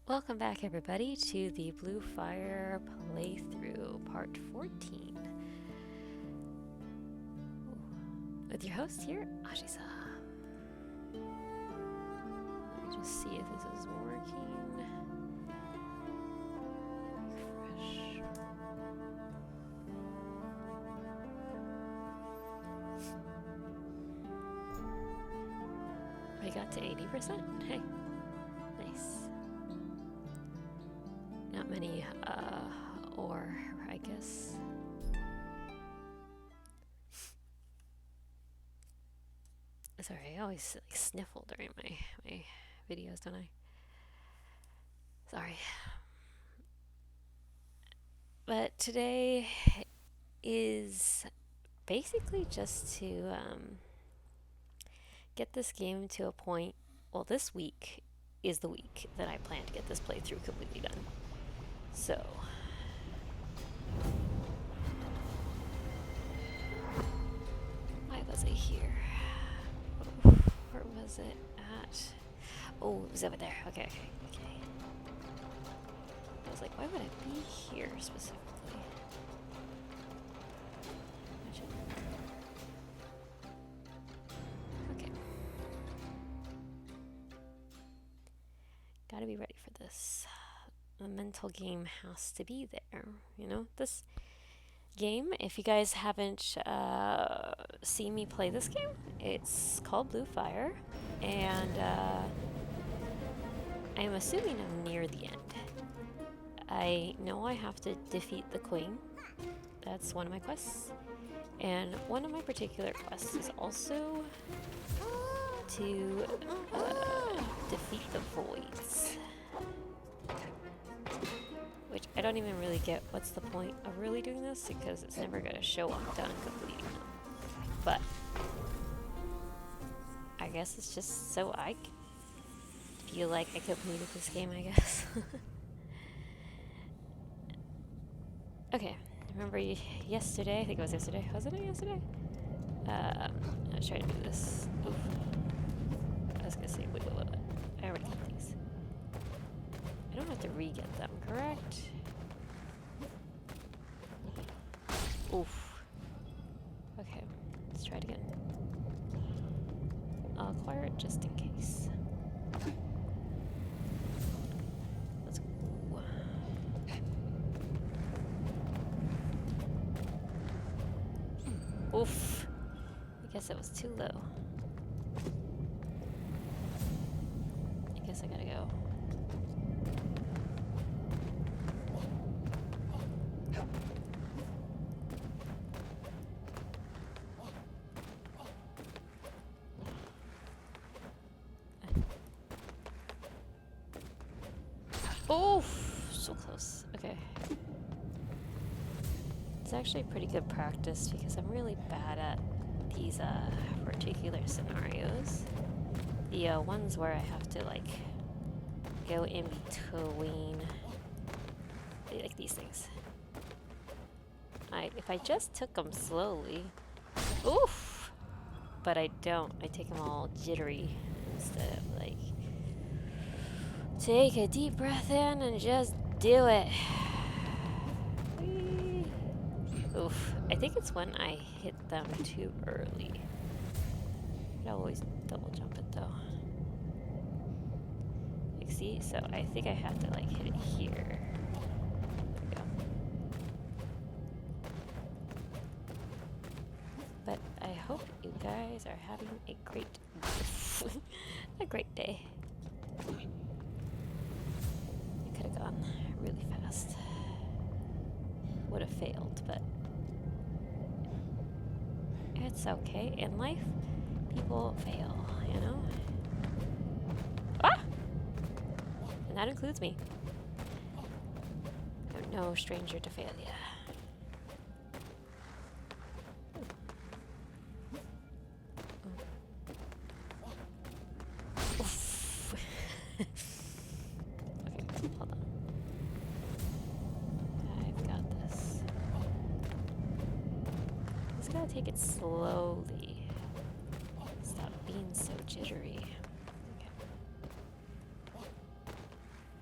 Welcome back, everybody, to the Blue Fire playthrough, part 14. With your host here, Ashisa. Let me just see if this is working. Refresh. I got to 80%. Hey, nice. Not many, ore, I guess. Sorry, I always like sniffle during my videos, don't I? Sorry. But today is basically just to get this game to a point. Well, this week is the week that I plan to get this playthrough completely done. So, why was I here? Where was it at? Oh, it was over there. Okay. I was like, why would I be here specifically? Okay. Gotta be ready for this. A mental game has to be there, you know? This game, if you guys haven't seen me play this game, it's called Blue Fire, and I'm assuming I'm near the end. I know I have to defeat the queen. That's one of my quests. And one of my particular quests is also to defeat the voids. Which I don't even really get what's the point of really doing this, because it's never going to show I'm done completing them. But I guess it's just so I feel like I completed this game, I guess. Okay, remember yesterday, I think it was yesterday, wasn't it yesterday? I was trying to do this. Oof. I was gonna say, wait. I already got these. I don't have to re-get them, correct? Oof. Okay, let's try it again. I'll acquire it just in case. Let's go. Oof. I guess it was too low. I guess I gotta go. Oof! So close. Okay. It's actually pretty good practice because I'm really bad at these particular scenarios. The ones where I have to like go in between, like these things. If I just took them slowly, oof! But I don't. I take them all jittery instead of like take a deep breath in and just do it. Oof. I think it's when I hit them too early. I always double jump it though. Like, see? So I think I have to like hit it here. There we go. But I hope you guys are having a great a great day. It could have gone really fast. Would have failed, but it's okay. In life, people fail, you know? Ah! And that includes me. I'm no stranger to failure. Oof. Okay, hold on. I've got this. Just gotta take it slowly. Stop being so jittery.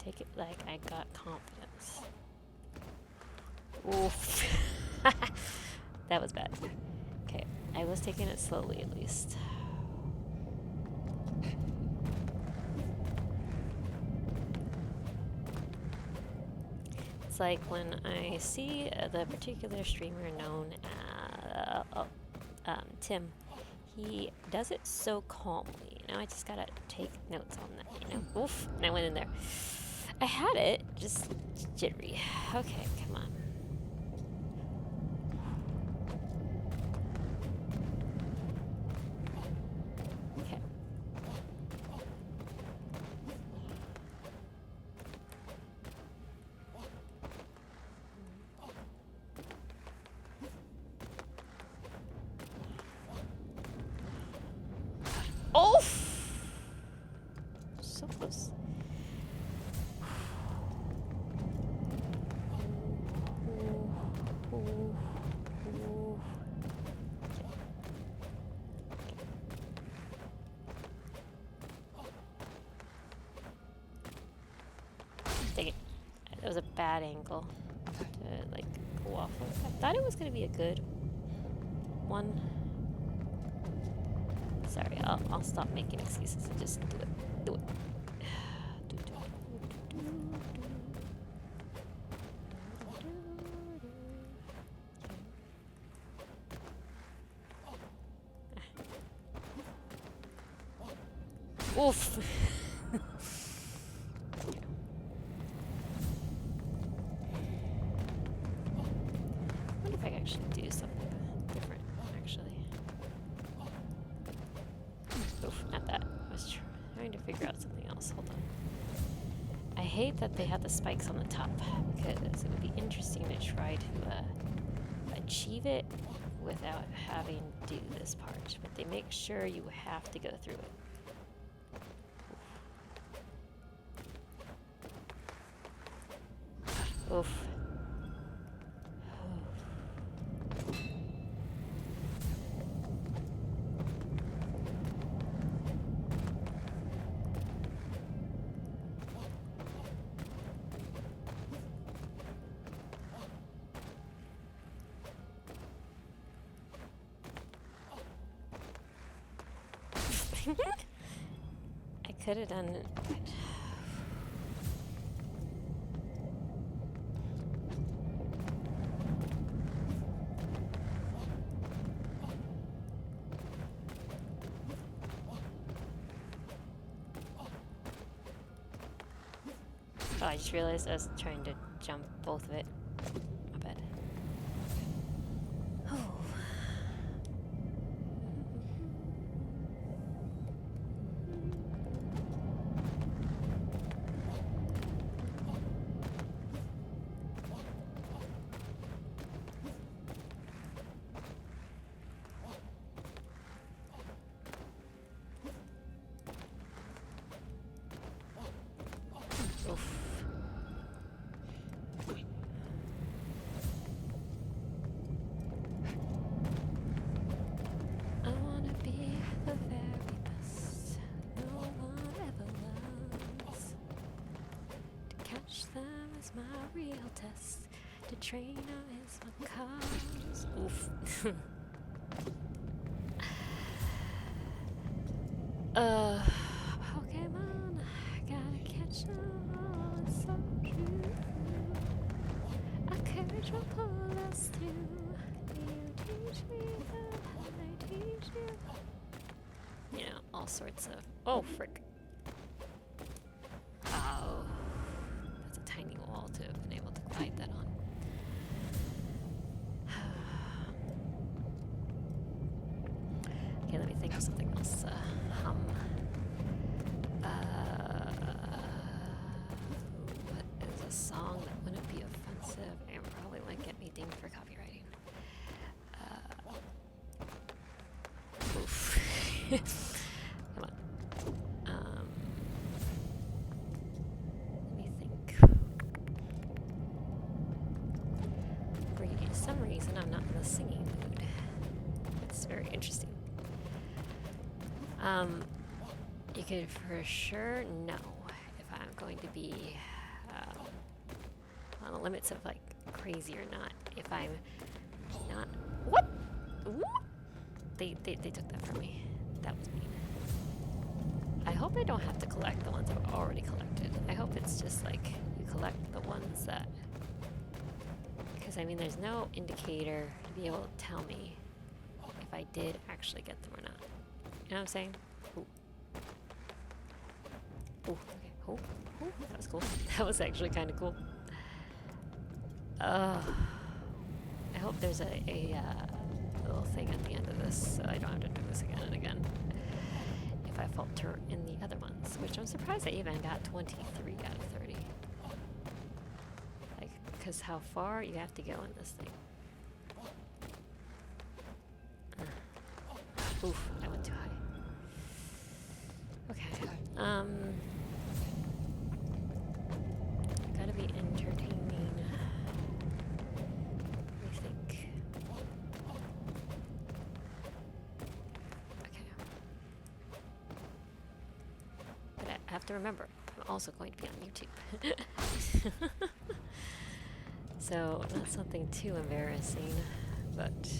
Okay. Take it like I got confidence. Oof. That was bad. Okay, I was taking it slowly at least. It's like when I see the particular streamer known as Tim. He does it so calmly. Now I just gotta take notes on that, you know? Oof, and I went in there. I had it, just jittery. Okay, come on. Okay. Oh! So close. Dang it. That was a bad angle to like go off of. I thought it was gonna be a good one. Sorry, I'll stop making excuses and just do it. Do it. Oof. I wonder if I can actually do something different, actually. Oof, not that. I was trying to figure out something else. Hold on. I hate that they have the spikes on the top, because it would be interesting to try to achieve it without having to do this part. But they make sure you have to go through it. Oof. I could have done it. Oh, I just realized I was trying to jump both of it. My bad. Oh. Oof. I wanna be the very best no one ever was. To catch them is my real test. To train them is my cause. Oof. Pokemon, I gotta catch them all. It's so true. I courage will pull us through. You teach me how I teach you. You know, all sorts of. Oh, frick. Oh. That's a tiny wall to have been able to glide that on. Okay, let me think of something else. What is a song that wouldn't be offensive and probably wouldn't get me dinged for copywriting? Oof. Come on. Let me think. For some reason, I'm not in the singing mood. It's very interesting. You could for sure know if I'm going to be on the limits of like crazy or not. If I'm not, what? Ooh. They took that from me. That was mean. I hope I don't have to collect the ones I've already collected. I hope it's just like you collect the ones that, because I mean there's no indicator to be able to tell me if I did actually get them or not. You know what I'm saying? Ooh. Ooh, okay. Ooh, ooh, that was cool. That was actually kind of cool. I hope there's a little thing at the end of this so I don't have to do this again and again. If I falter in the other ones, which I'm surprised I even got 23 out of 30. Like, because how far you have to go in this thing. Oof, I went too high. Okay. Gotta be entertaining. Let me think. Okay. But I have to remember, I'm also going to be on YouTube. So, not something too embarrassing, but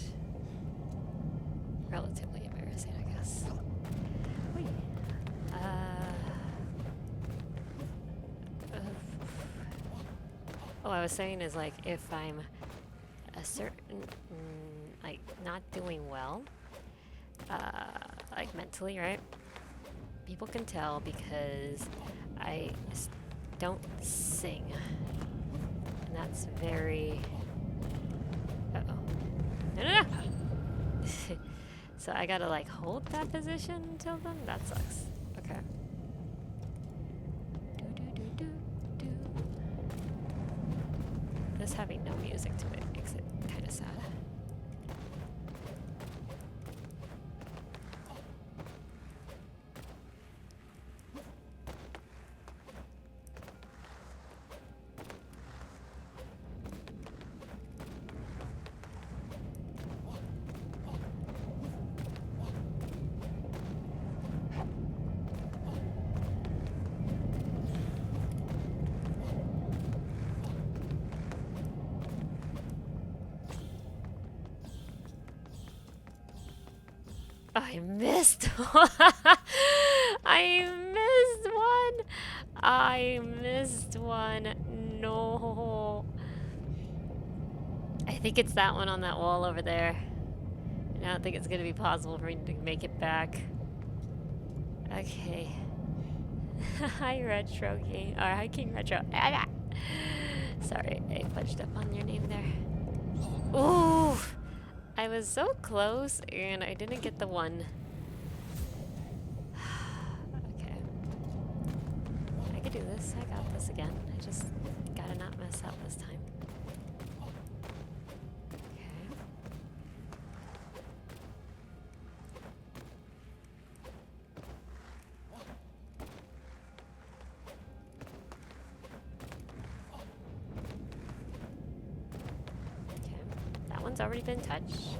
relatively embarrassing, I guess. Whee. Oh, I was saying is like if I'm a certain, like not doing well, like mentally, right? People can tell because I don't sing. And that's very, uh-oh. No. So I gotta like hold that position until then? That sucks. Okay. This having no music to it makes it kind of sad. I missed one. I missed one. No. I think it's that one on that wall over there. And I don't think it's going to be possible for me to make it back. Okay. Hi, Retro Game. Or hi, King Retro. Sorry, I fudged up on your name there. Ooh! I was so close, and I didn't get the one. Okay. I could do this. I got this again. I just gotta not mess up this time. Okay. That one's already been touched.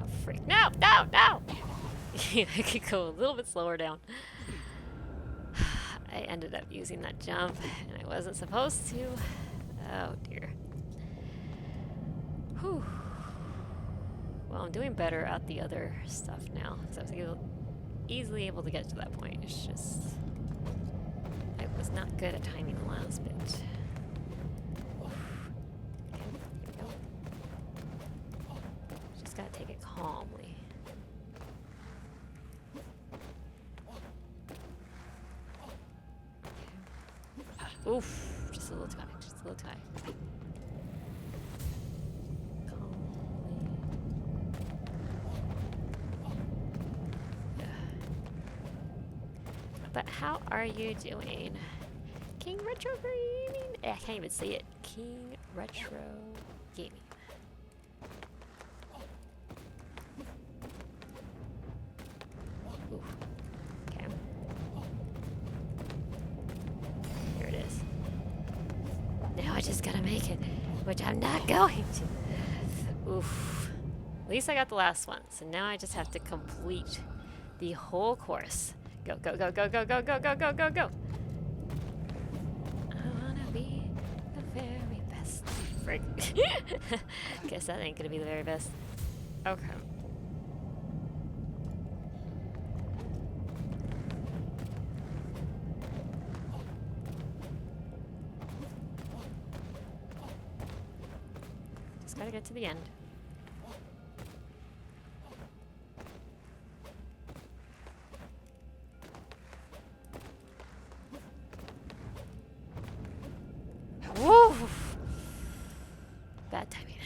Oh, freak. No! I could go a little bit slower down. I ended up using that jump, and I wasn't supposed to. Oh, dear. Whew. Well, I'm doing better at the other stuff now, because I was easily able to get to that point. It's just... I was not good at timing the last bit. Just gotta take it calmly. Okay. Oof, just a little too high, just a little too high. Calmly. But how are you doing? King Retro Gaming? I can't even say it. King Retro Gaming. Oof. Okay. Here it is. Now I just gotta make it, which I'm not going to. Oof. At least I got the last one, so now I just have to complete the whole course. Go, go, go, go, go, go, go, go, go, go, go. frick. Guess that ain't gonna be the very best. Okay. Just gotta get to the end. Woo! Bad timing.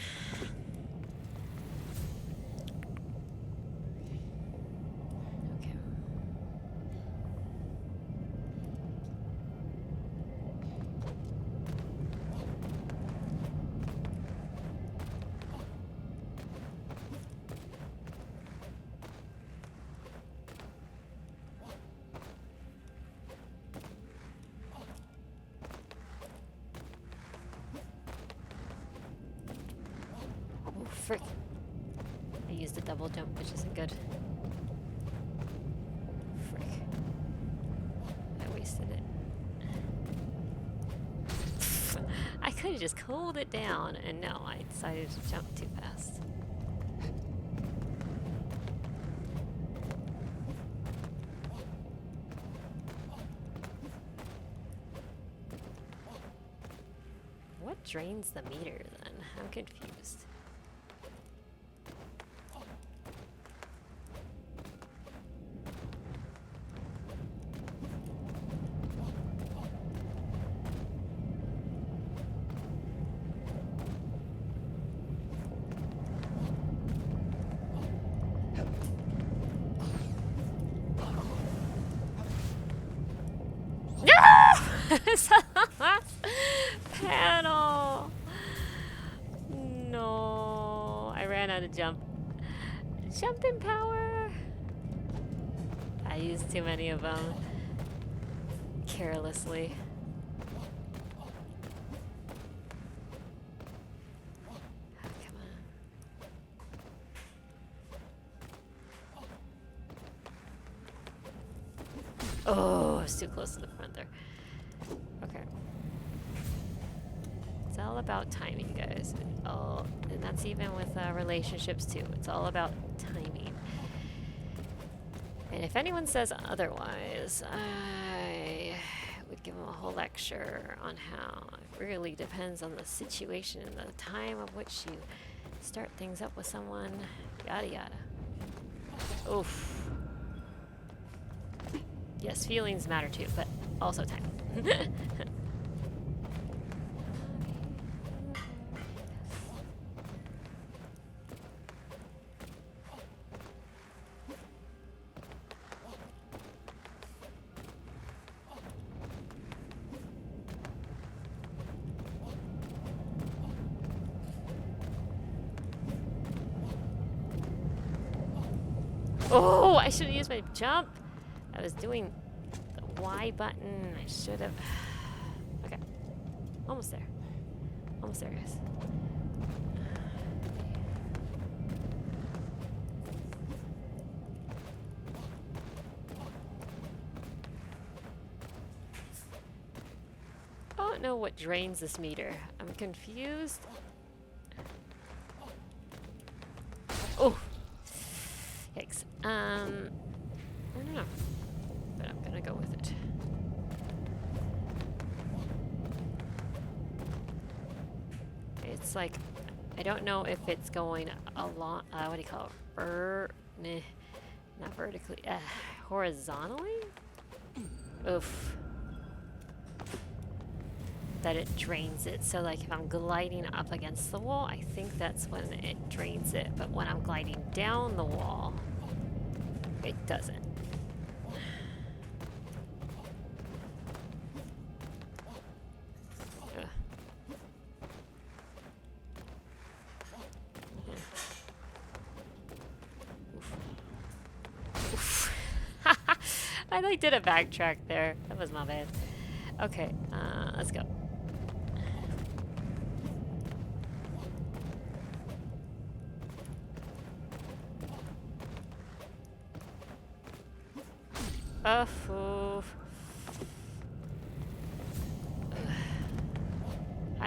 Okay. Oh, frick. I used a double jump, which isn't good. Frick. I wasted it. I could have just cooled it down, and no, I decided to jump too fast. What drains the meter then? I'm confused. It's the last panel. No, I ran out of jumping power. I used too many of them carelessly. Oh, come on. Oh, I was too close to the front there. Okay. It's all about timing, guys. And that's even with relationships too. It's all about timing. And if anyone says otherwise, I would give them a whole lecture on how it really depends on the situation and the time of which you start things up with someone. Yada yada. Oof. Yes, feelings matter too, but also time. Oh, I should have used my jump. I was doing the Y button. I should have. Okay. Almost there. Almost there, guys. I don't know what drains this meter. I'm confused. Oh! Yikes. I don't know. But I'm gonna go with it. It's like, I don't know if it's going along, what do you call it? Not vertically, horizontally? Oof. That it drains it. So like if I'm gliding up against the wall, I think that's when it drains it. But when I'm gliding down the wall, it doesn't. I like did a backtrack there. That was my bad. Okay, let's go.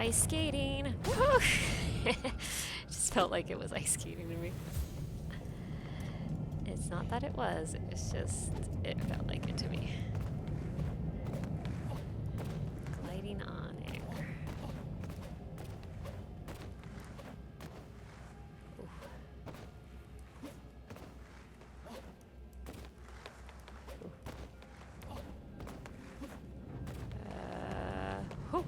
Ice skating! Woo! Just felt like it was ice skating to me. It's not that it was, it's just, it felt like it to me. Gliding on air. Ooh. Ooh.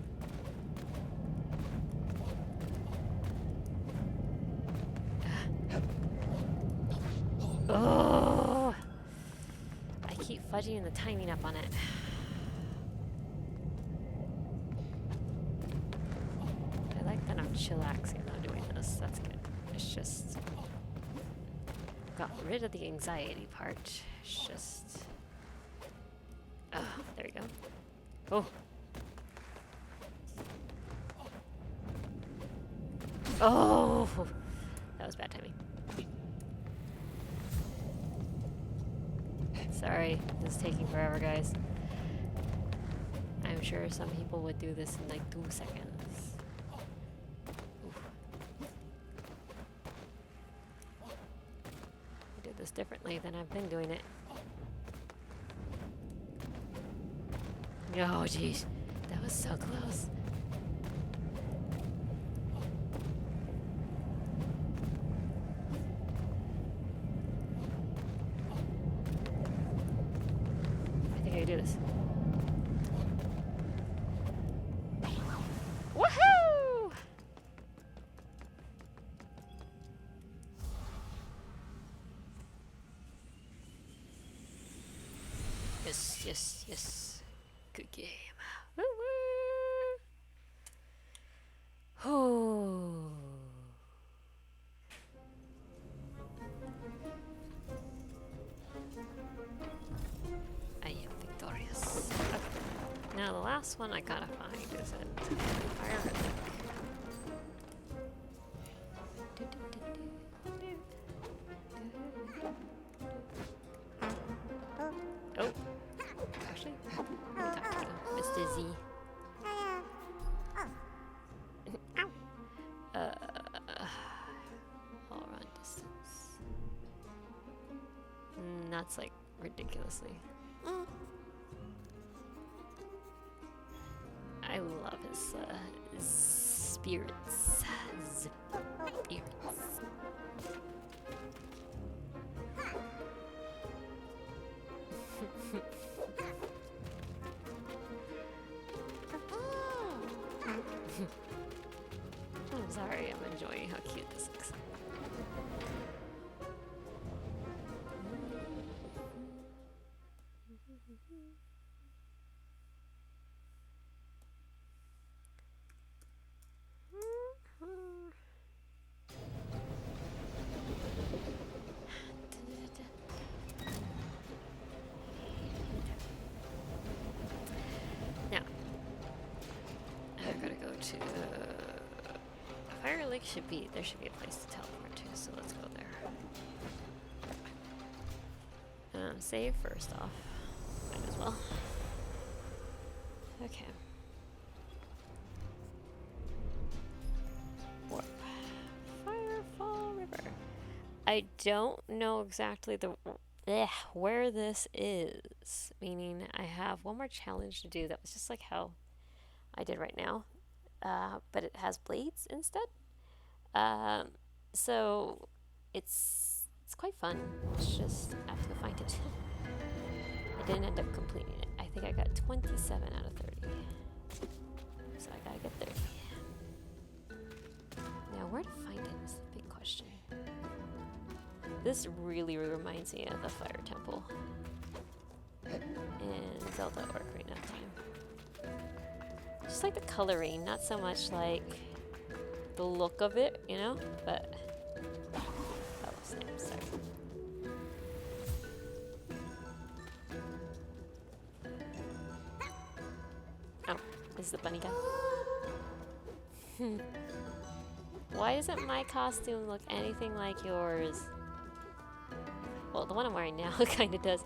Oh! I keep fudging the timing up on it. I like that I'm chillaxing while doing this. That's good. It's just got rid of the anxiety part. It's just. Oh, there we go. Oh. Oh! That was bad timing. Sorry, this is taking forever, guys. I'm sure some people would do this in like 2 seconds. Oof. I did this differently than I've been doing it. Oh, jeez. That was so close. I think I can do this. Woohoo! Yes, yes, yes. Good game. Woo woo! Oh. I am victorious. Okay. Now the last one I gotta find is a fire relic. Oh, actually, let me talk to you, Mr. Z. Ow. All around distance. That's like ridiculously. I love his spirits. Spirits. I'm sorry, I'm enjoying how cute this looks. Now, I gotta go to Fire Lake. There should be a place to teleport to, so let's go there. Save first off. Might as well. Okay. Warp. Firefall River. I don't know exactly where this is. Meaning I have one more challenge to do that was just like how I did right now. But it has blades instead. So it's quite fun. It's just I have to go find it. I didn't end up completing it. I think I got 27 out of 30. So I gotta get 30. Now where to find it is the big question. This really reminds me of the Fire Temple in Zelda Ocarina of Time. Just like the coloring, not so much like the look of it, you know? But oh, snap, sorry. Oh, this is the bunny guy. Why doesn't my costume look anything like yours? Well, the one I'm wearing now kind of does.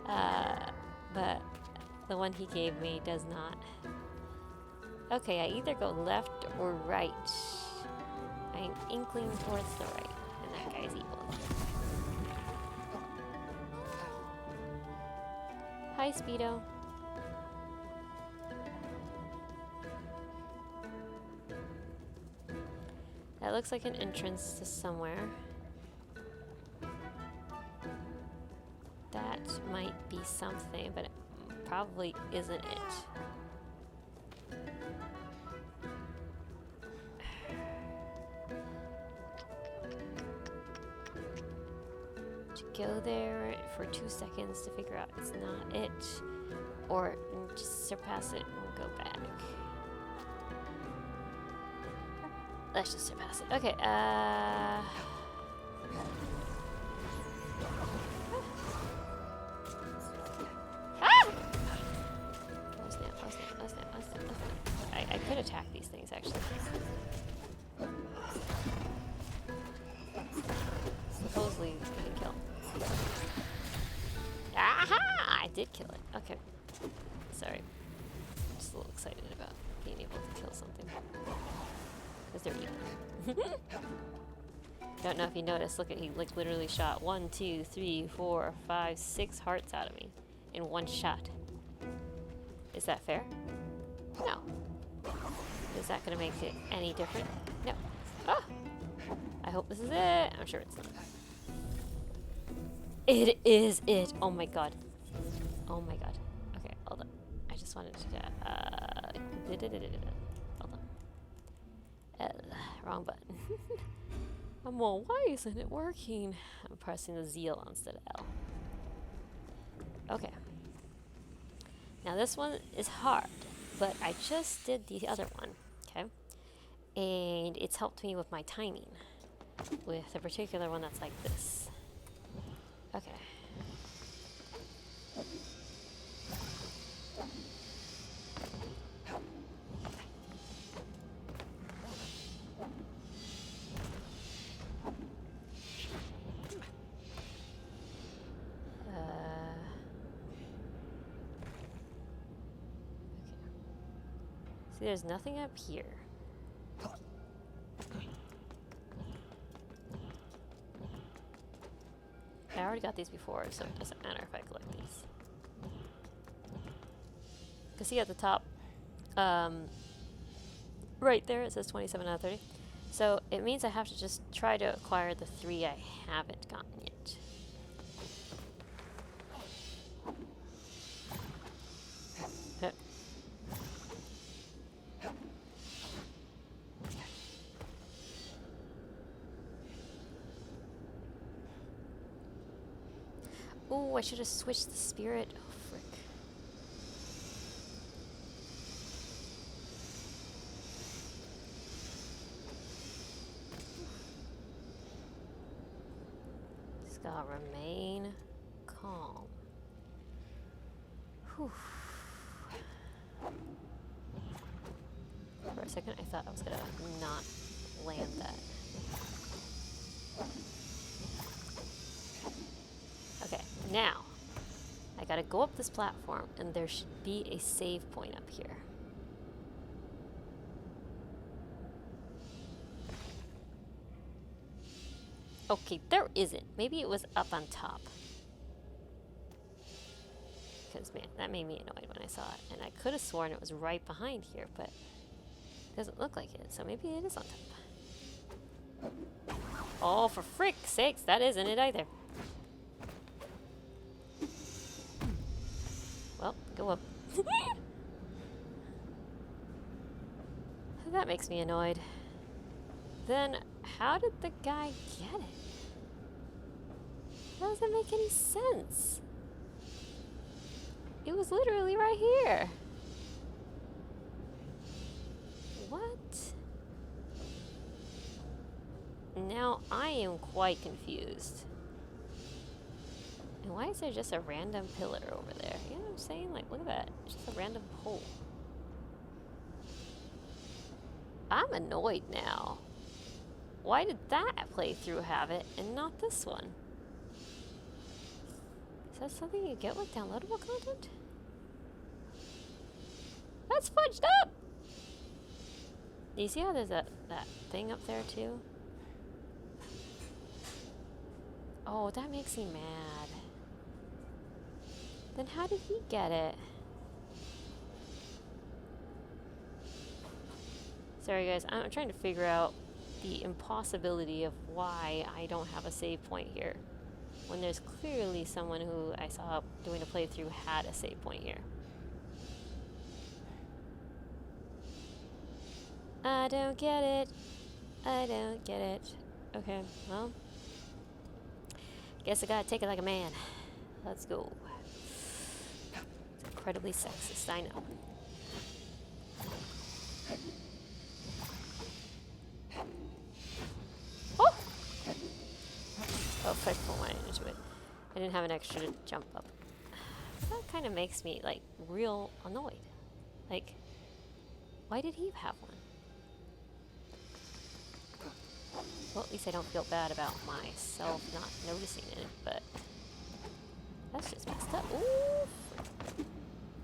But the one he gave me does not. Okay, I either go left or right. I'm inkling towards the right, and that guy's evil. Hi, Speedo. That looks like an entrance to somewhere. That might be something, but it probably isn't it. To go there for 2 seconds to figure out it's not it, or just surpass it and go back. Let's just surpass it. Okay, Ah! Oh snap, oh snap, oh snap, oh snap, oh snap. I could attack these things, actually. Supposedly, we can kill. Aha! I did kill it. Okay. Sorry. I'm just a little excited about being able to kill something. Because they're evil. Don't know if you noticed. Look at, he like literally shot 1, 2, 3, 4, 5, 6 hearts out of me in one shot. Is that fair? No. Is that going to make it any different? No. Ah! I hope this is it. I'm sure it's not. It is it. Oh my god. Oh my god. Okay, hold on. I just wanted to. Hold on. Wrong button. I'm all, why isn't it working? I'm pressing the Z instead of L. Okay. Now this one is hard, but I just did the other one, okay? And it's helped me with my timing, with a particular one that's like this. Okay. See, there's nothing up here. I already got these before, so it doesn't matter if I collect these. You can see at the top, right there, it says 27 out of 30. So it means I have to just try to acquire the 3 I haven't gotten yet. Oh, I should have switched the spirit. Oh, frick. Just gotta remain calm. Whew. For a second, I thought I was gonna not land that. Okay, now I gotta go up this platform, and there should be a save point up here. Okay, there isn't. Maybe it was up on top. Because, man, that made me annoyed when I saw it. And I could have sworn it was right behind here, but it doesn't look like it. So maybe it is on top. Oh, for frick's sakes, that isn't it either. Well, go up. That makes me annoyed. Then, how did the guy get it? That doesn't make any sense. It was literally right here. What? Now I am quite confused. And why is there just a random pillar over there? You know what I'm saying? Like, look at that. It's just a random hole. I'm annoyed now. Why did that playthrough have it and not this one? Is that something you get with downloadable content? That's fudged up! You see how there's that thing up there too? Oh, that makes me mad. Then how did he get it? Sorry guys, I'm trying to figure out the impossibility of why I don't have a save point here, when there's clearly someone who I saw doing a playthrough had a save point here. I don't get it. I don't get it. Okay, well, guess I gotta take it like a man. Let's go. It's incredibly sexist, I know. Oh! Oh, if I put mine into it. I didn't have an extra to jump up. That kind of makes me, like, real annoyed. Like, why did he have one? Well, at least I don't feel bad about myself not noticing it, but that's just messed up. Ooh!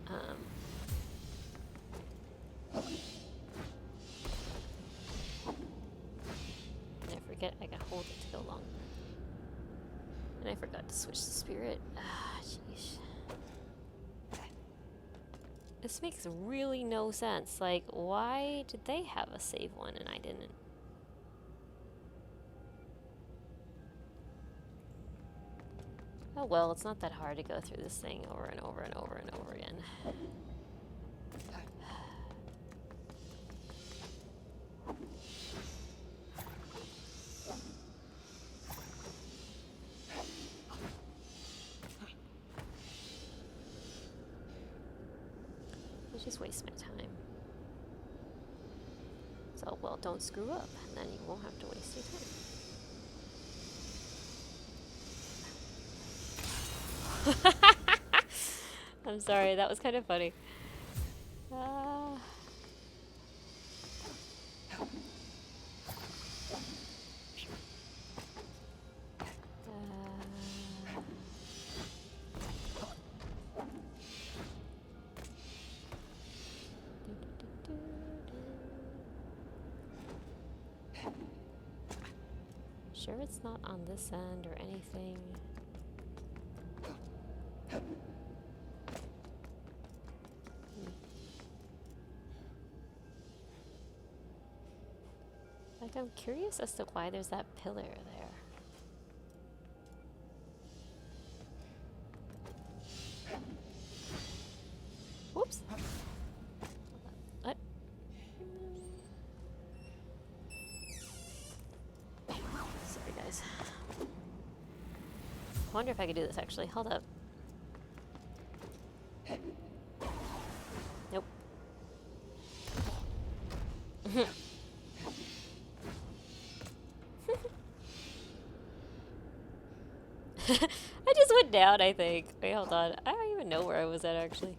And I forget I can hold it to go long. And I forgot to switch the spirit. Ah, jeez. This makes really no sense. Like, why did they have a save one and I didn't? Oh well, it's not that hard to go through this thing over and over and over and over again. I just waste my time. So, well, don't screw up, and then you won't have to waste your time. I'm sorry, that was kind of funny. Sure it's not on this end or anything. Like, I'm curious as to why there's that pillar there. Whoops. What? Sorry, guys. I wonder if I could do this, actually. Hold up. Nope. I just went down, I think. Wait, hold on. I don't even know where I was at, actually.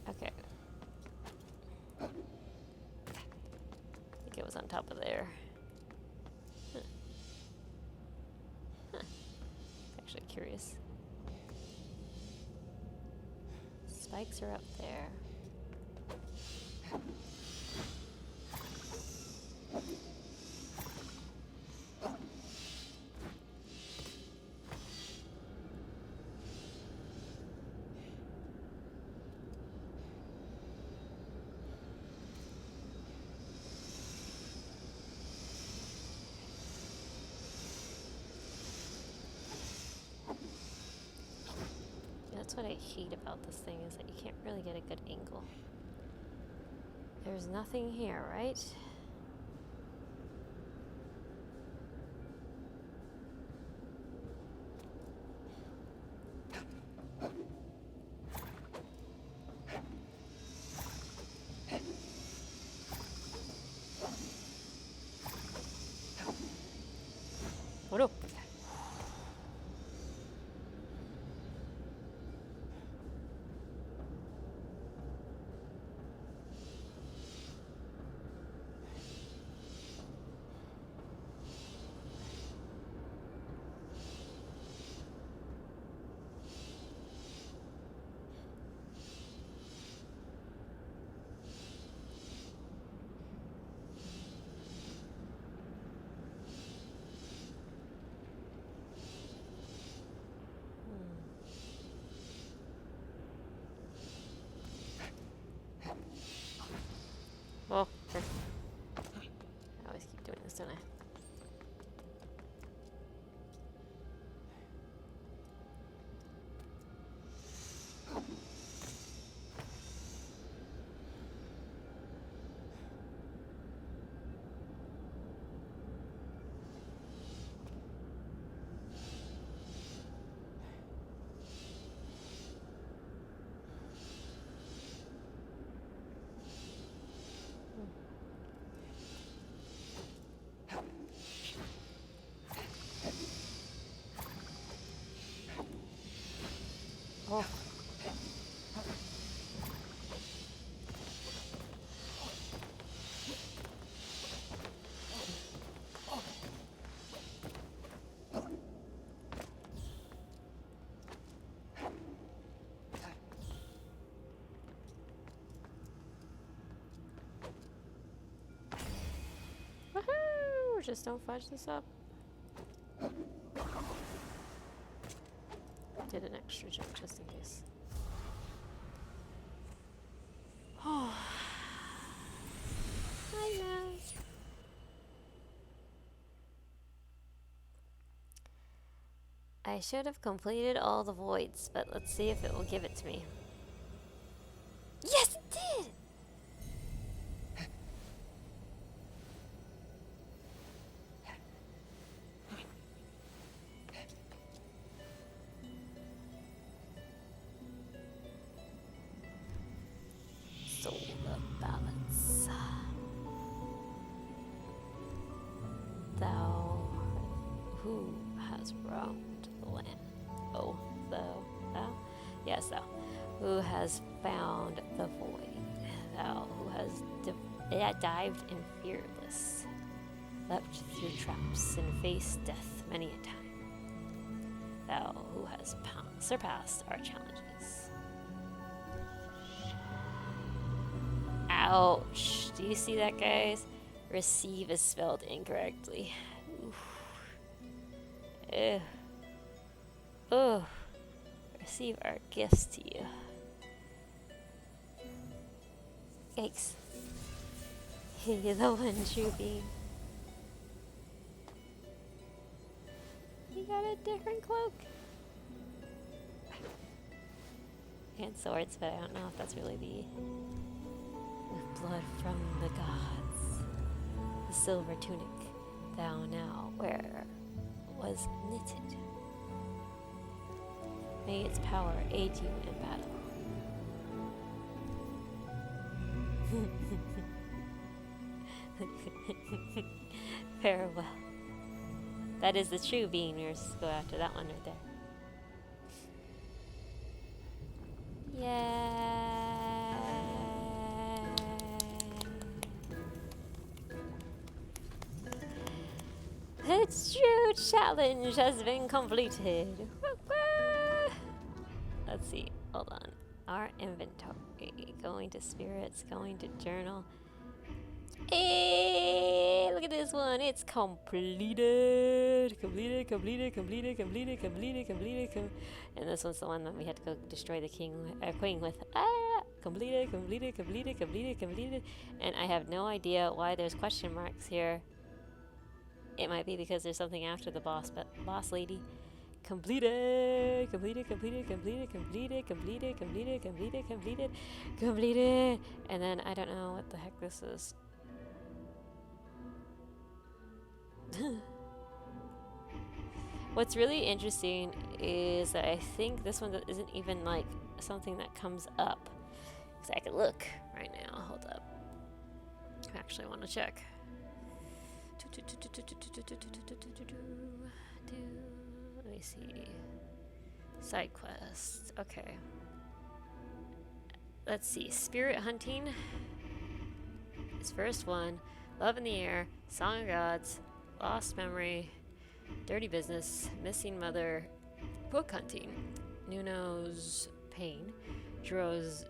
Okay. I think it was on top of there. Huh. Huh. Actually curious. Spikes are up there. That's what I hate about this thing, is that you can't really get a good angle. There's nothing here, right? Oh no! I always keep doing this, don't I? Oh. Woohoo! Just don't fudge this up. Did an extra jump just in case. Oh. I know. I should have completed all the voids, but let's see if it will give it to me. Yes, it did! Soul of balance. Thou who has roamed the land. Oh, thou? Yes, thou. Who has found the void. Thou who has dived in fearless. Leapt through traps and faced death many a time. Thou who has surpassed our challenges. Ouch. Do you see that, guys? Receive is spelled incorrectly. Ugh. Ugh. Receive our gifts to you. Yikes. Hey, the one true being. You got a different cloak. And swords, but I don't know if that's really the... With blood from the gods. The silver tunic thou now wear was knitted. May its power aid you in battle. Farewell. That is the true being. We're just go after that one right there. Yay! The true challenge has been completed. Let's see. Hold on. Our inventory. Going to spirits. Going to journal. Hey, look at this one. It's completed. Completed. And this one's the one that we had to go destroy the queen with. Completed. And I have no idea why there's question marks here. It might be because there's something after the boss, but boss lady. Completed. And then I don't know what the heck this is. What's really interesting is that I think this one isn't even like something that comes up. Because I can look right now. Hold up. I actually want to check. Let me see. Side quests. Okay. Let's see. Spirit hunting is first one. Love in the air. Song of gods. Lost memory. Dirty business. Missing mother. Book hunting. Nuno's pain. Dro's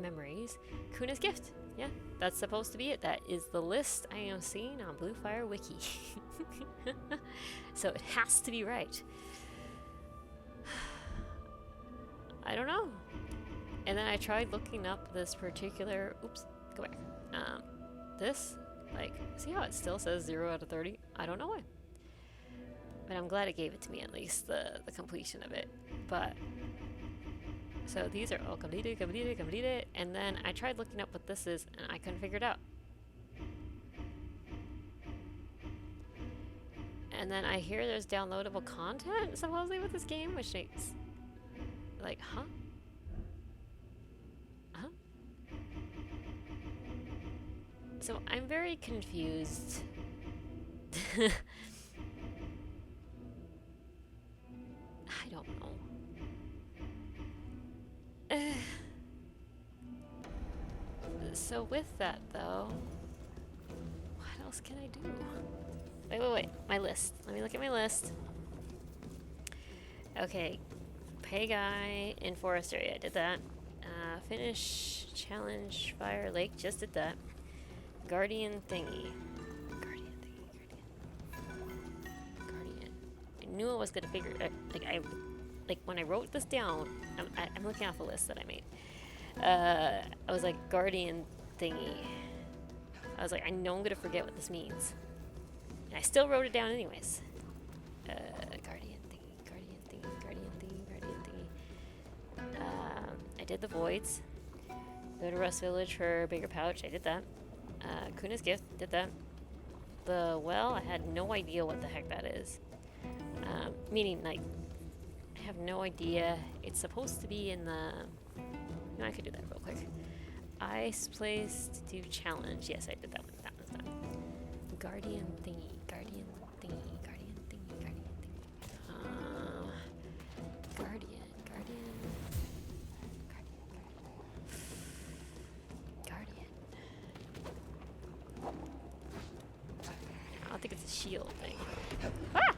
memories. Kuna's gift. Yeah, that's supposed to be it. That is the list I am seeing on Bluefire Wiki. So it has to be right. I don't know. And then I tried looking up this particular... Oops, go back. this, like, see how it still says 0 out of 30? I don't know why. But I'm glad it gave it to me, at least, the completion of it. But, so these are all completed, completed, completed. And then I tried looking up what this is, and I couldn't figure it out. And then I hear there's downloadable content, supposedly, with this game, which makes, like, huh? Huh? So I'm very confused. I don't know. So with that, though, what else can I do? Wait, wait, wait. My list. Let me look at my list. Okay. Pay guy in forest area. Did that. Finish challenge fire lake. Just did that. Guardian thingy. Guardian thingy. Guardian. I knew I was gonna figure it. Like when I wrote this down, I'm looking off a list that I made. I was like, guardian thingy. I was like, I know I'm gonna forget what this means. And I still wrote it down anyways. Guardian thingy, guardian thingy, guardian thingy, guardian thingy. I did the voids. Go to Rust Village for a bigger pouch. I did that. Kuna's gift. Did that. The well, I had no idea what the heck that is. Meaning, like, I have no idea. It's supposed to be in the... No, I could do that real quick. Ice place to do challenge. Yes, I did that one. That one's done. Guardian thingy. Guardian thingy. Guardian thingy. Guardian thingy. Guardian. Guardian. I don't think it's a shield thing. Ah!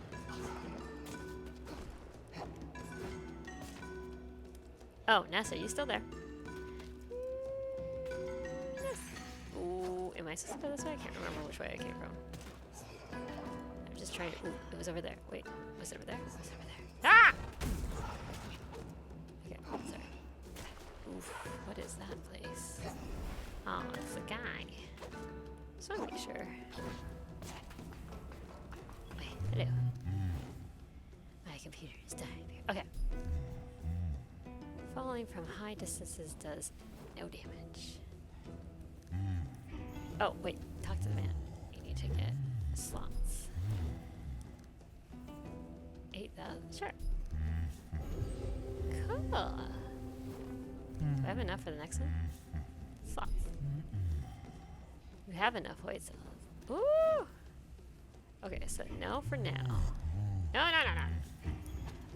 Oh, Nessa, you still there? Ooh, am I supposed to go this way? I can't remember which way I came from. I'm just trying to... Ooh, it was over there. Wait, was it over there? It was over there. Ah! Okay, sorry. Oof, what is that place? Oh, it's a guy. Just want to make sure. Wait, hello. My computer is dying. Okay. Falling from high distances does no damage. Oh, wait. Talk to the man. You need to get slots. 8,000. Sure. Cool. Do I have enough for the next one? Slots. You have enough white cells. Ooh! Okay, so no for now. No.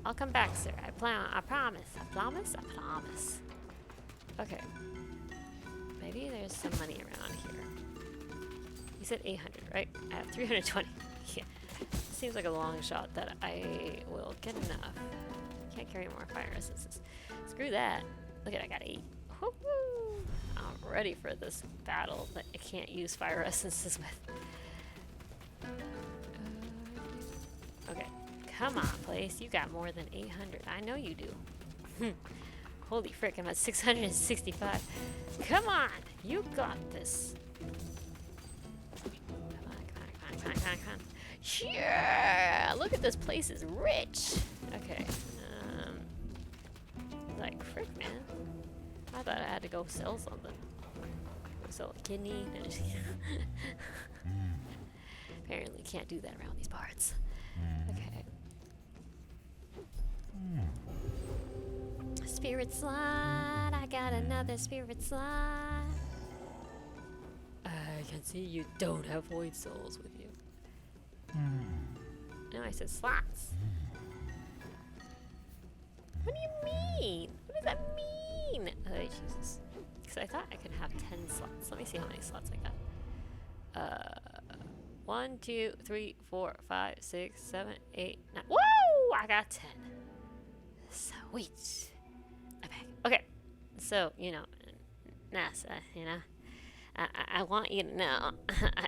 I'll come back, sir. I promise. I promise. Okay. Maybe there's some money around here. You said 800, right? I have 320. Yeah. Seems like a long shot that I will get enough. Can't carry more fire essences. Screw that. Look at it, I got 8. Woo-hoo! I'm ready for this battle that I can't use fire essences with. Okay. Come on, place. You got more than 800. I know you do. Holy frick, I'm at 665. Come on! You got this. Come on. Yeah! Look at this place is rich. Okay. Like, frick, man. I thought I had to go sell something. Go sell a kidney. Apparently can't do that around these parts. Okay. Spirit slot. I got another spirit slot. I can see you don't have void souls with you. No, I said slots. What do you mean? What does that mean? Oh, Jesus. Because I thought I could have 10 slots. Let me see how many slots I got. 1, 2, 3, 4, 5, 6, 7, 8, 9. Woo! I got 10. Sweet. I'm back. Okay. So, you know, NASA, you know. I want you to know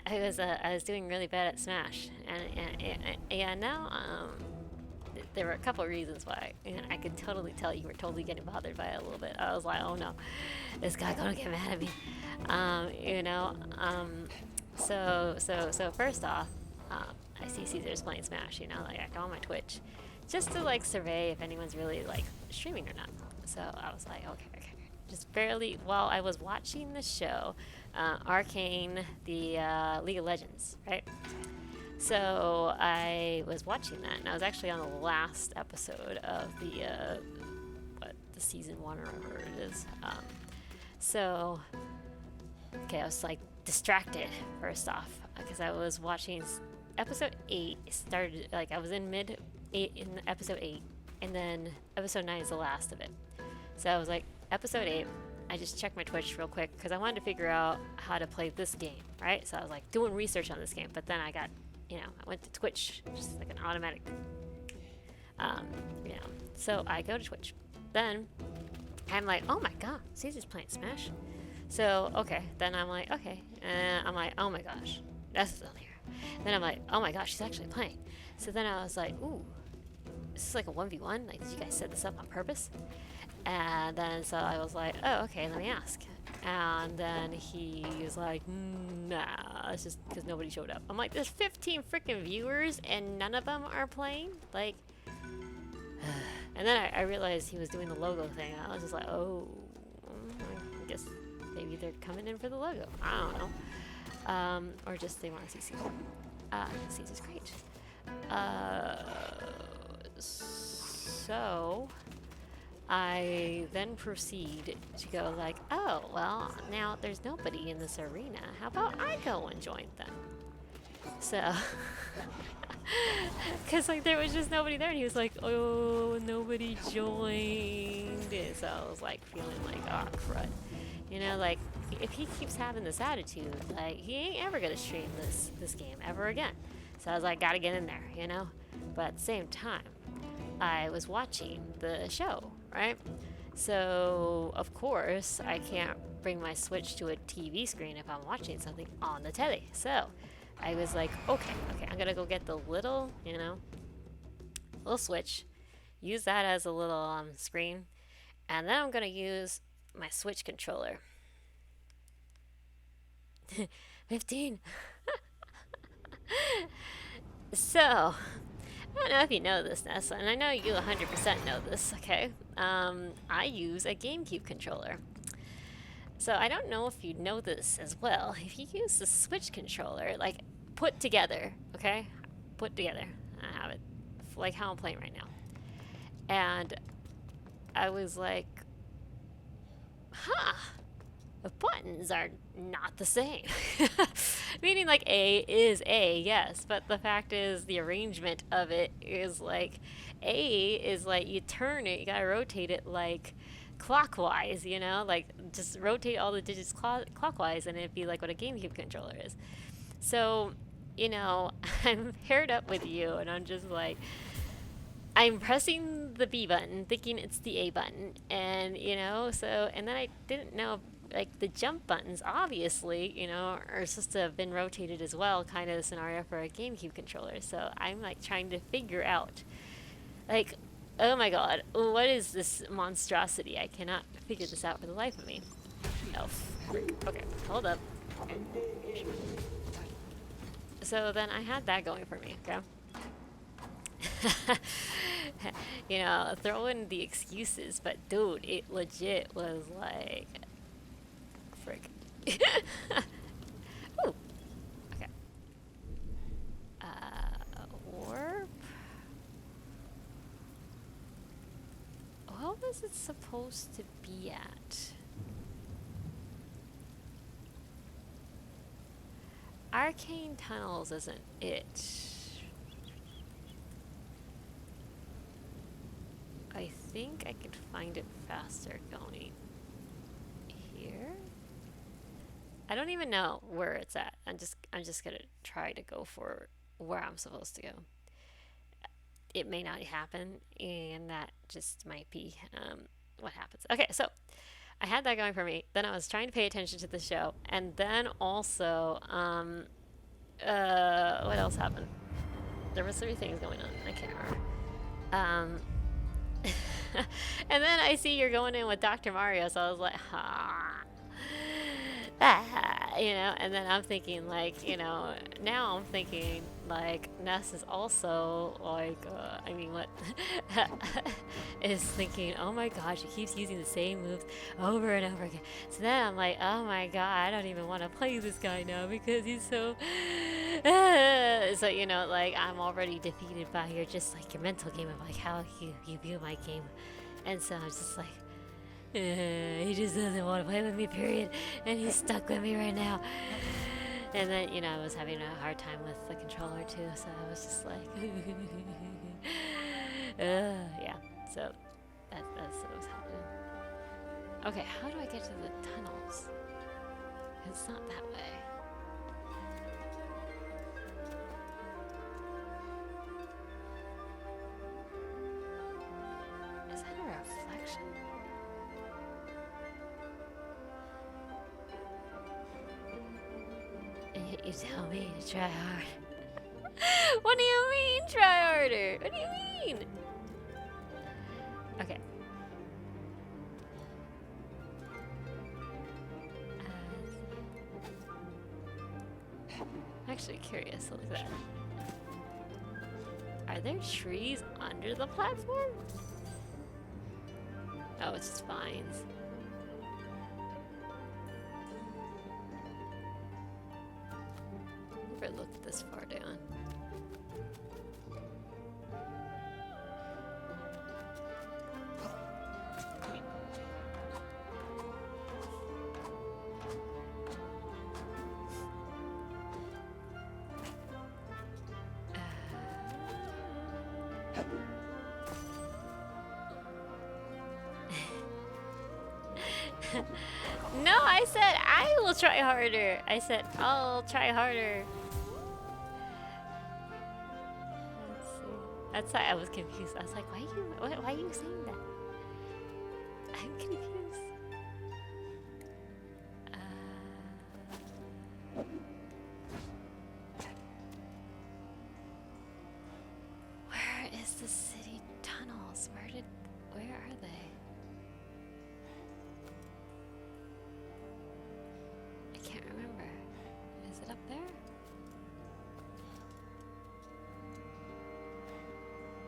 I was doing really bad at Smash, and yeah, now there were a couple of reasons why, and I could totally tell you were totally getting bothered by it a little bit. I was like, oh no, this guy gonna get mad at me, you know. So first off, I see Caesar's playing Smash. You know, like I go on my Twitch, just to like survey if anyone's really like streaming or not. So I was like, okay. Just barely while I was watching the show, Arcane, the League of Legends, right? So I was watching that, and I was actually on the last episode of the season 1 or whatever it is. So, okay, I was like distracted first off because I was watching episode 8. Started like I was in mid 8 in episode 8, and then episode 9 is the last of it. So I was like episode 8. I just checked my Twitch real quick because I wanted to figure out how to play this game, right? So I was like doing research on this game, but then I got, I went to Twitch, just like an automatic, So I go to Twitch. Then I'm like, oh my god, Caesar's playing Smash. So, okay, then I'm like, okay. And I'm like, oh my gosh, that's still here. Then I'm like, oh my gosh, she's actually playing. So then I was like, ooh, this is like a 1v1? Like, did you guys set this up on purpose? And then so I was like, oh, okay, let me ask. And then he was like, nah, it's just because nobody showed up. I'm like, there's 15 freaking viewers and none of them are playing? Like, and then I realized he was doing the logo thing. I was just like, oh, I guess maybe they're coming in for the logo. I don't know. Or just they want to see Caesar. Caesar's great. So I then proceed to go like, oh, well, now there's nobody in this arena. How about I go and join them? So, because like there was just nobody there, and he was like, oh, nobody joined. And so I was like feeling like, oh, crud. You know, like if he keeps having this attitude, like he ain't ever gonna stream this game ever again. So I was like, gotta get in there, you know? But at the same time, I was watching the show, right? So, of course, I can't bring my Switch to a TV screen if I'm watching something on the telly. So, I was like, okay, I'm gonna go get the little, little Switch, use that as a little screen, and then I'm gonna use my Switch controller. 15. So, I don't know if you know this, Nessa, and I know you 100% know this, okay? I use a GameCube controller. So I don't know if you know this as well. If you use the Switch controller, like, put together, okay? Put together. I have it, like how I'm playing right now. And I was like, the buttons are not the same. Meaning like A is A, yes, but the fact is the arrangement of it is like A is like you turn it, you gotta rotate it like clockwise, like just rotate all the digits clockwise and it'd be like what a GameCube controller is. So, I'm paired up with you and I'm just like, I'm pressing the B button thinking it's the A button and, and then I didn't know like the jump buttons obviously, are supposed to have been rotated as well, kind of the scenario for a GameCube controller. So I'm like trying to figure out like, oh my god, what is this monstrosity? I cannot figure this out for the life of me. Oh, frick. Okay, hold up. So then I had that going for me, okay? Throw in the excuses, but dude, it legit was like, frick. Ooh. Okay. Warp. What was it supposed to be at? Arcane Tunnels isn't it. I think I could find it faster going here. I don't even know where it's at. I'm just gonna try to go for where I'm supposed to go. It may not happen, and that just might be what happens. Okay, so I had that going for me. Then I was trying to pay attention to the show, and then also, what else happened? There was 3 things going on. I can't remember. Um, and then I see you're going in with Dr. Mario, so I was like, you know, and then I'm thinking like, you know, now I'm thinking like Ness is also like, I mean, what is thinking, oh my gosh, he keeps using the same moves over and over again. So then I'm like, oh my god, I don't even want to play this guy now because he's so, so you know, like I'm already defeated by your just like your mental game of like how you view my game, and so I'm just like. He just doesn't want to play with me, period. And he's stuck with me right now. And then, you know, I was having a hard time with the controller too, so I was just like, yeah. So that's what was happening. Okay, how do I get to the tunnels? It's not that way. Is that a reflection? And yet you tell me to try hard. What do you mean, try harder? What do you mean? Okay. I'm actually curious. Look at that. Are there trees under the platform? Oh, it's just vines. Never looked this far down. No, I said I will try harder. I said I'll try harder. Let's see. That's why I was confused. I was like, why are you saying that? I'm confused. Where is the city tunnels? Where are they? I can't remember. Is it up there?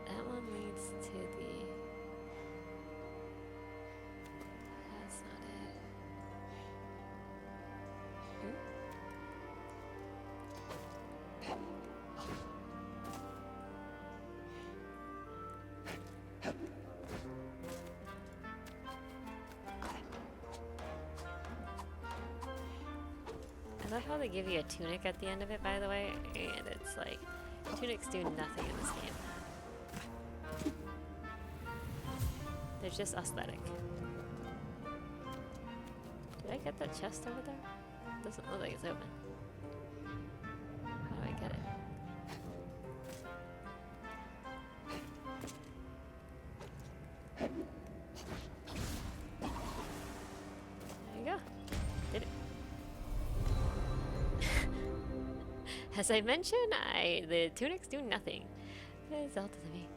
That one leads to the... That's not it. I love how they give you a tunic at the end of it, by the way, and it's like, tunics do nothing in this game. They're just aesthetic. Did I get that chest over there? Doesn't look like it's open. How do I get it? There you go. Did it. As I mentioned, the tunics do nothing. Zelda to me.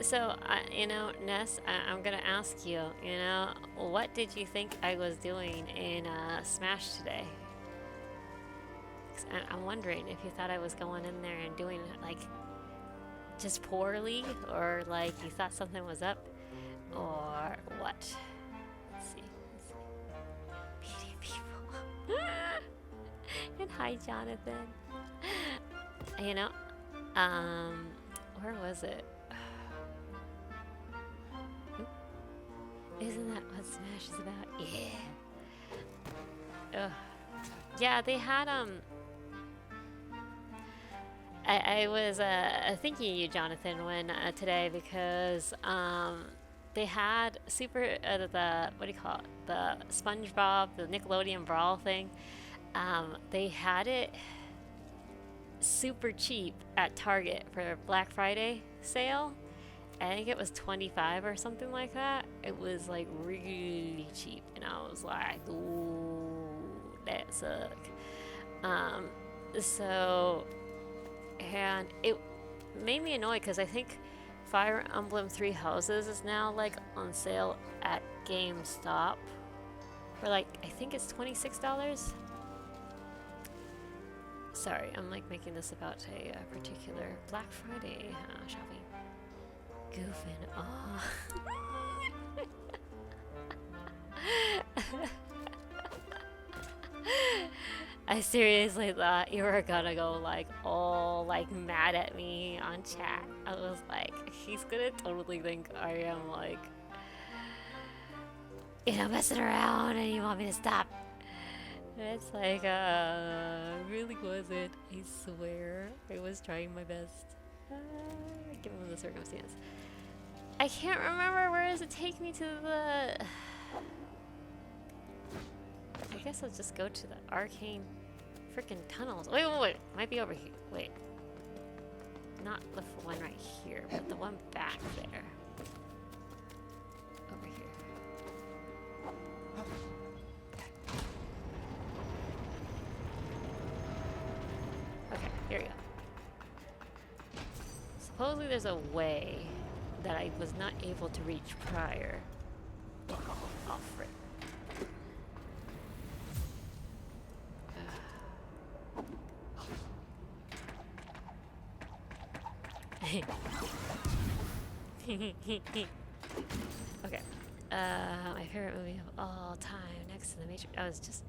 So, you know, Ness, I'm gonna ask you, you know, what did you think I was doing in Smash today? 'Cause I'm wondering if you thought I was going in there and doing it, like, just poorly, or like you thought something was up, or what? Let's see. Beating people. And hi, Jonathan. You know, where was it? Isn't that what Smash is about? Yeah. Ugh. Yeah, they had I was thinking of you, Jonathan, when today, because they had the what do you call it? The SpongeBob, the Nickelodeon Brawl thing. They had it super cheap at Target for Black Friday sale, I think it was 25 or something like that. It was like really cheap, and I was like, ooh, that suck. Um, so, and it made me annoyed because I think Fire Emblem Three Houses is now like on sale at GameStop for like, I think it's $26. Sorry, I'm like making this about a particular Black Friday shopping. Goofing off. I seriously thought you were gonna go like all like mad at me on chat. I was like, he's gonna totally think I am like, messing around and you want me to stop. And it's like, really wasn't. I swear. I was trying my best. Given the circumstance. I can't remember, where does it take me to the... I guess I'll just go to the arcane freaking tunnels. Wait, wait, wait. Might be over here. Wait. Not the one right here, but the one back there. Over here. Okay, here we go. Supposedly there's a way that I was not able to reach prior. Oh, frick. Okay. My favorite movie of all time, next to The Matrix. I was just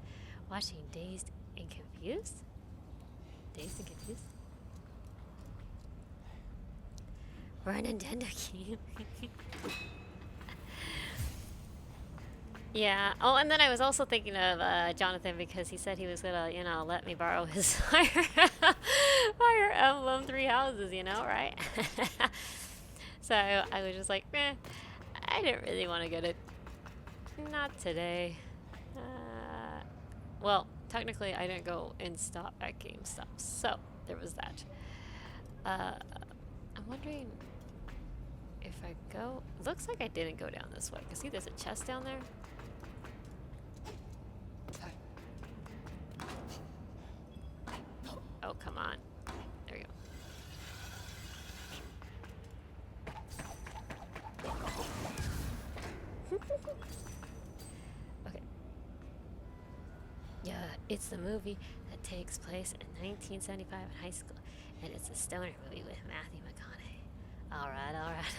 watching Dazed and Confused. Dazed and Confused? Or a Nintendo game. Yeah. Oh, and then I was also thinking of Jonathan because he said he was gonna, let me borrow his Fire Emblem Three Houses, right? So I was just like, meh. I didn't really want to get it. Not today. Well, technically, I didn't go in stop at GameStop, so there was that. I'm wondering if I go. Looks like I didn't go down this way. Cause see, there's a chest down there. Oh, come on. There we go. Okay. Yeah, it's the movie that takes place in 1975 in high school, and it's a stoner movie with Matthew McConaughey. Alright, alright.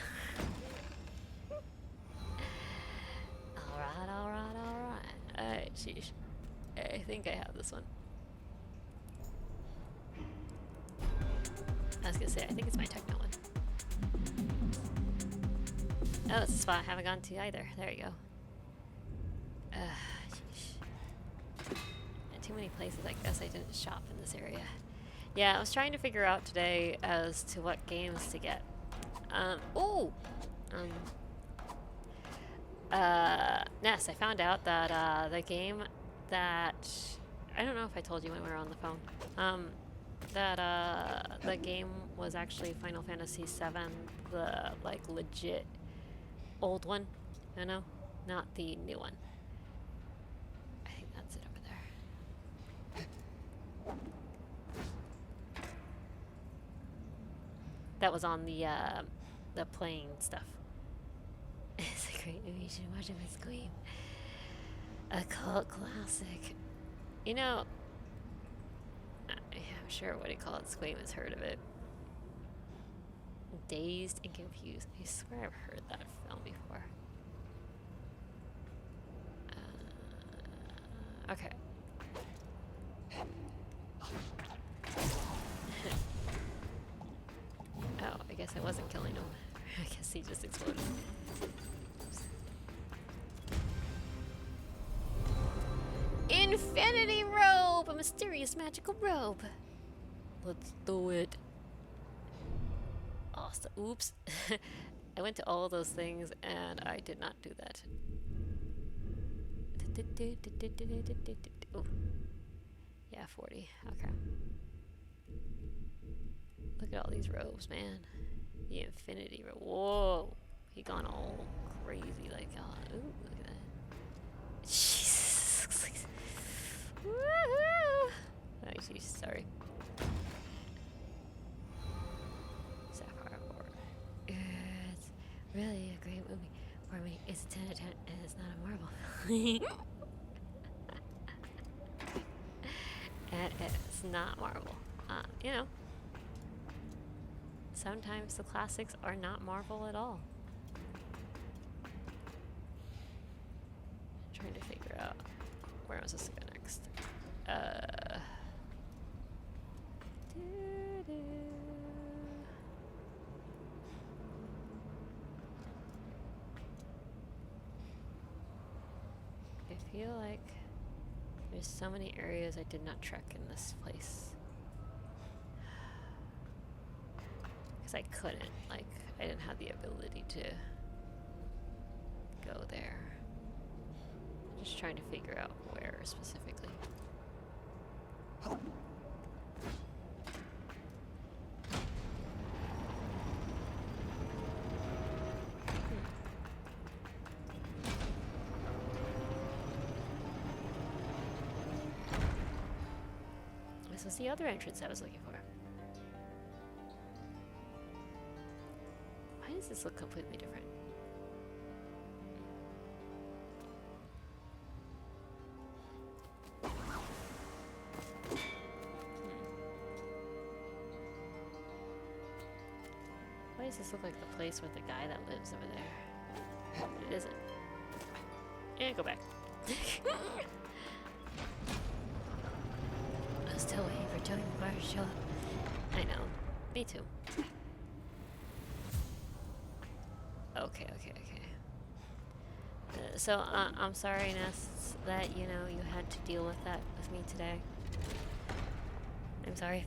Alright, alright, alright. Alright, sheesh. I think I have this one. I was gonna say, I think it's my techno one. Oh, it's a spot I haven't gone to either. There you go. Sheesh. Too many places, I guess I didn't shop in this area. Yeah, I was trying to figure out today as to what games to get. Ness, I found out that the game that... I don't know if I told you when we were on the phone. That the game was actually Final Fantasy VII, the like legit old one, not the new one. I think that's it over there. That was on the playing stuff. It's a great movie. You should watch it with Scream. A cult classic. I'm sure what do you call it? Scream has heard of it. Dazed and Confused. I swear I've heard that film before. Okay. Oh, I guess I wasn't killing him. I guess he just exploded. Infinity robe! A mysterious magical robe. Let's do it. Oh, oops. I went to all those things and I did not do that. Ooh. Yeah, 40. Okay. Look at all these robes, man. The infinity. Whoa. He gone all crazy. Like, ooh, look at that. Jesus. Woohoo! Oh, jeez, sorry. Sapphire War. It's really a great movie. For me, it's a 10 out of 10, and it's not a Marvel. And it's not Marvel. You know, sometimes the classics are not Marvel at all. I'm trying to figure out where was this to go next. I feel like there's so many areas I did not trek in this place. Because I couldn't, like, I didn't have the ability to go there. Just trying to figure out where specifically. This was the other entrance I was looking for. Why does this look completely different? Why does this look like the place with the guy that lives over there? It isn't. And go back. I was still waiting for Tony McGuire to show up. I know. Me too. Okay. So, I'm sorry, Ness, that, you know, you had to deal with that with me today. I'm sorry.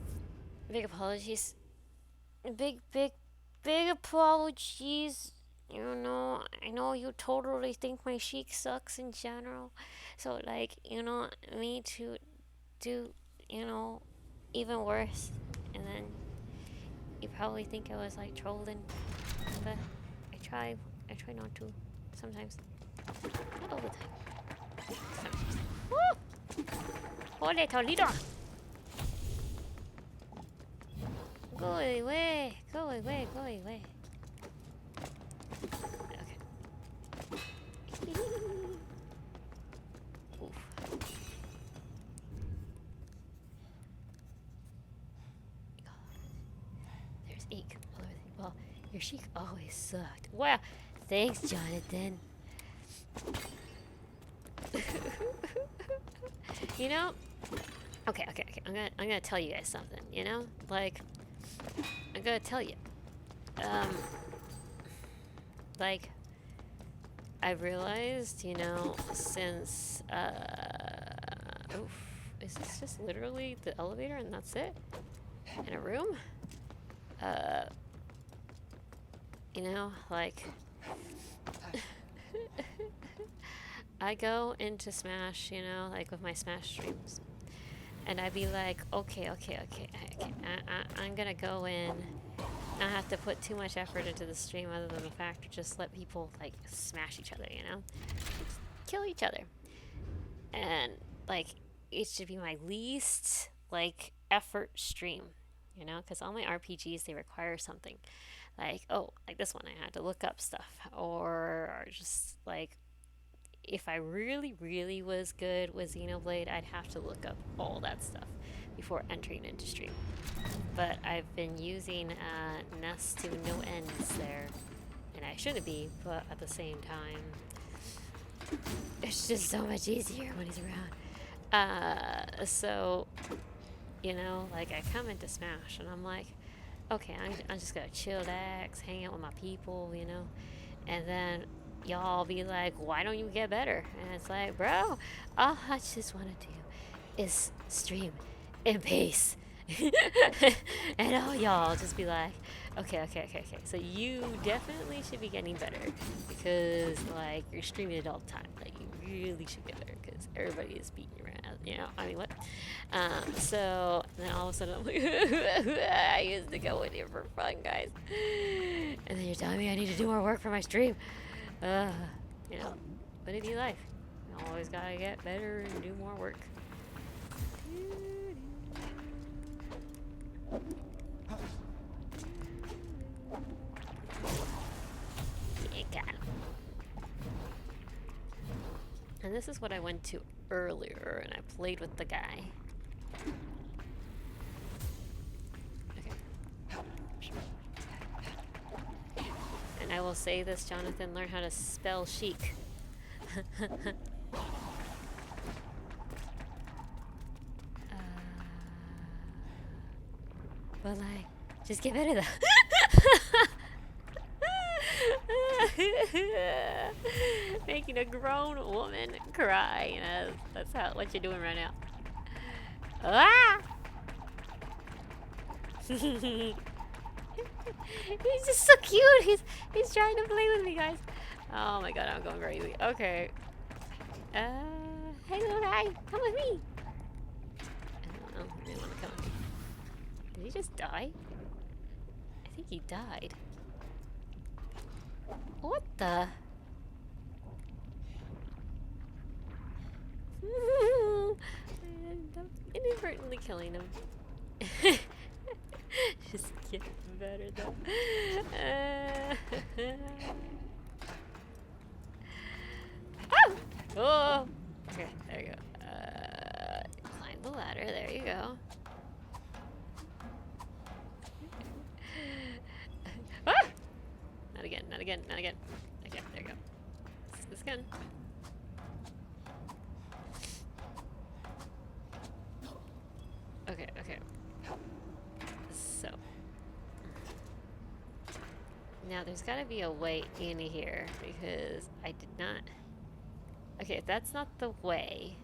Big apologies. Big apologies. You know, I know you totally think my chic sucks in general. So, like, you know, me to do, you know, even worse. And then you probably think I was, like, trolling. But I try not to. Sometimes. Not all the time. Sometimes. Woo! Ole, Toledo! Go away! Go away! Go away! Okay. Oof. There's ink all over the well, your chic always sucked. Wow! Thanks, Jonathan. You know? Okay. I'm gonna tell you guys something, you know? Like, I'm gonna tell you. Like, I realized, you know, since, oof, is this just literally the elevator and that's it? In a room? You know, like, I go into Smash, you know, like with my Smash streams, and I'd be like, okay, I'm gonna go in, not have to put too much effort into the stream other than the fact to just let people, like, smash each other, you know? Just kill each other. And, like, it should be my least, like, effort stream, you know? Because all my RPGs, they require something. Like, oh, like this one, I had to look up stuff. Or just, like, if I really was good with Xenoblade, I'd have to look up all that stuff before entering into stream. But I've been using Nest to no ends there, and I shouldn't be, but at the same time, it's just so much easier when he's around. So, you know, like, I come into Smash, and I'm like, okay, I'm just gonna chillax, hang out with my people, you know, and then y'all be like, why don't you get better? And it's like, bro, all I just want to do is stream in peace. And all y'all just be like, okay. So you definitely should be getting better because like you're streaming it all the time. Like you really should get better because everybody is beating you around. You know, I mean what? So then all of a sudden I'm like, I used to go in here for fun, guys. And then you're telling me I need to do more work for my stream. You know, but it'd be life. You always gotta get better and do more work. Yeah, got him. And this is what I went to earlier, and I played with the guy. Okay. And I will say this, Jonathan, learn how to spell chic. But like, just get better though. Making a grown woman cry, you know, that's what you're doing right now. Ah! He's just so cute. He's trying to play with me, guys. Oh my god, I'm going crazy. Okay. Hey little guy, come with me. I don't know, he didn't want to come with me. Did he just die? I think he died. What the? I'm inadvertently killing him. Just get better though. Oh! Oh! Okay, there you go. Climb the ladder, there you go. Ah! Not again, not again, not again. Okay, there you go. This gun. Okay. So. Now there's gotta be a way in here because I did not. Okay, if that's not the way,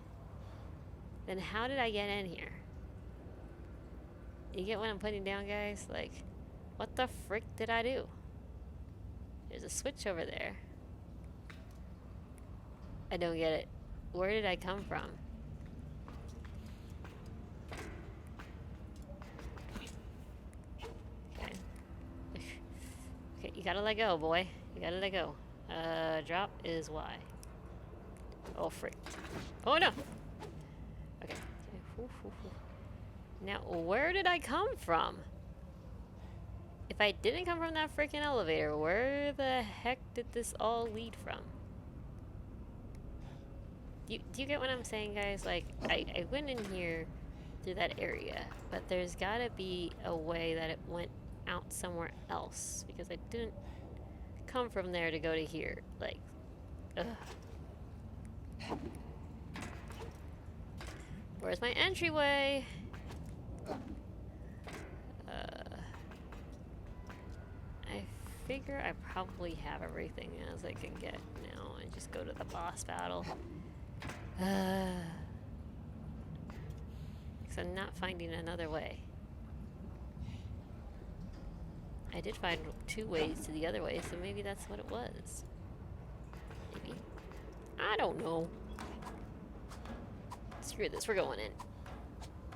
then how did I get in here? You get what I'm putting down, guys? Like, what the frick did I do? There's a switch over there. I don't get it. Where did I come from? Okay. Okay, you gotta let go, boy. You gotta let go. Drop is Y. Oh, frick. Oh, no! Okay. Now, where did I come from? If I didn't come from that freaking elevator, where the heck did this all lead from? Do you get what I'm saying, guys? Like, I went in here through that area, but there's gotta be a way that it went out somewhere else, because I didn't come from there to go to here. Like, ugh. Where's my entryway? I figure I probably have everything as I can get now and just go to the boss battle. Because I'm not finding another way. I did find 2 ways to the other way, so maybe that's what it was. Maybe. I don't know. Screw this, we're going in.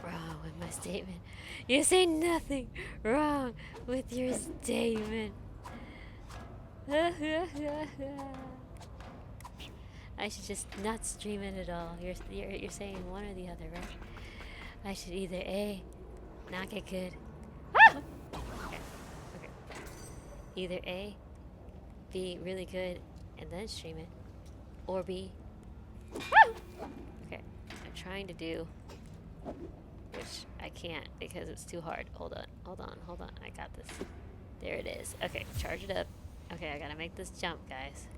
Wrong with my statement. You say nothing wrong with your statement. I should just not stream it at all. You're saying one or the other, right? I should either A, not get good. Ah! Okay. Either A, be really good and then stream it, or B. Woo! Okay, I'm trying to do, which I can't because it's too hard. Hold on. I got this. There it is. Okay, charge it up. Okay, I gotta make this jump, guys.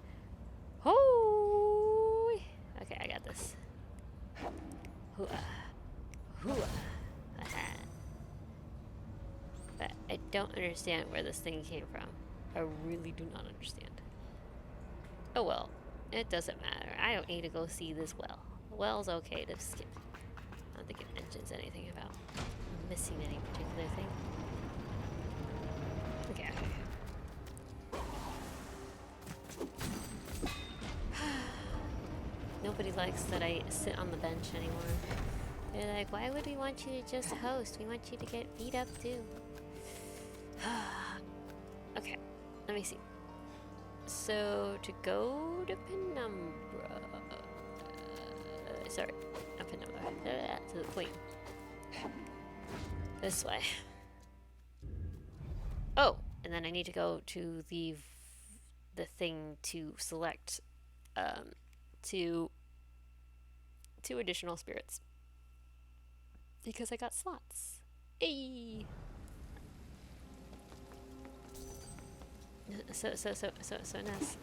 Oh! Okay, I got this. Hoo-ah. Aha. But I don't understand where this thing came from. I really do not understand. Oh well, it doesn't matter. I don't need to go see this well. The well's okay to skip. I don't think it mentions anything about missing any particular thing. Okay. Nobody likes that I sit on the bench anymore. They're like, why would we want you to just host? We want you to get beat up too. Okay, let me see. So, to go to Penumbra... sorry, not Penumbra. To the Queen. This way. Oh! And then I need to go to the thing to select two additional spirits. Because I got slots. Hey! So Ness,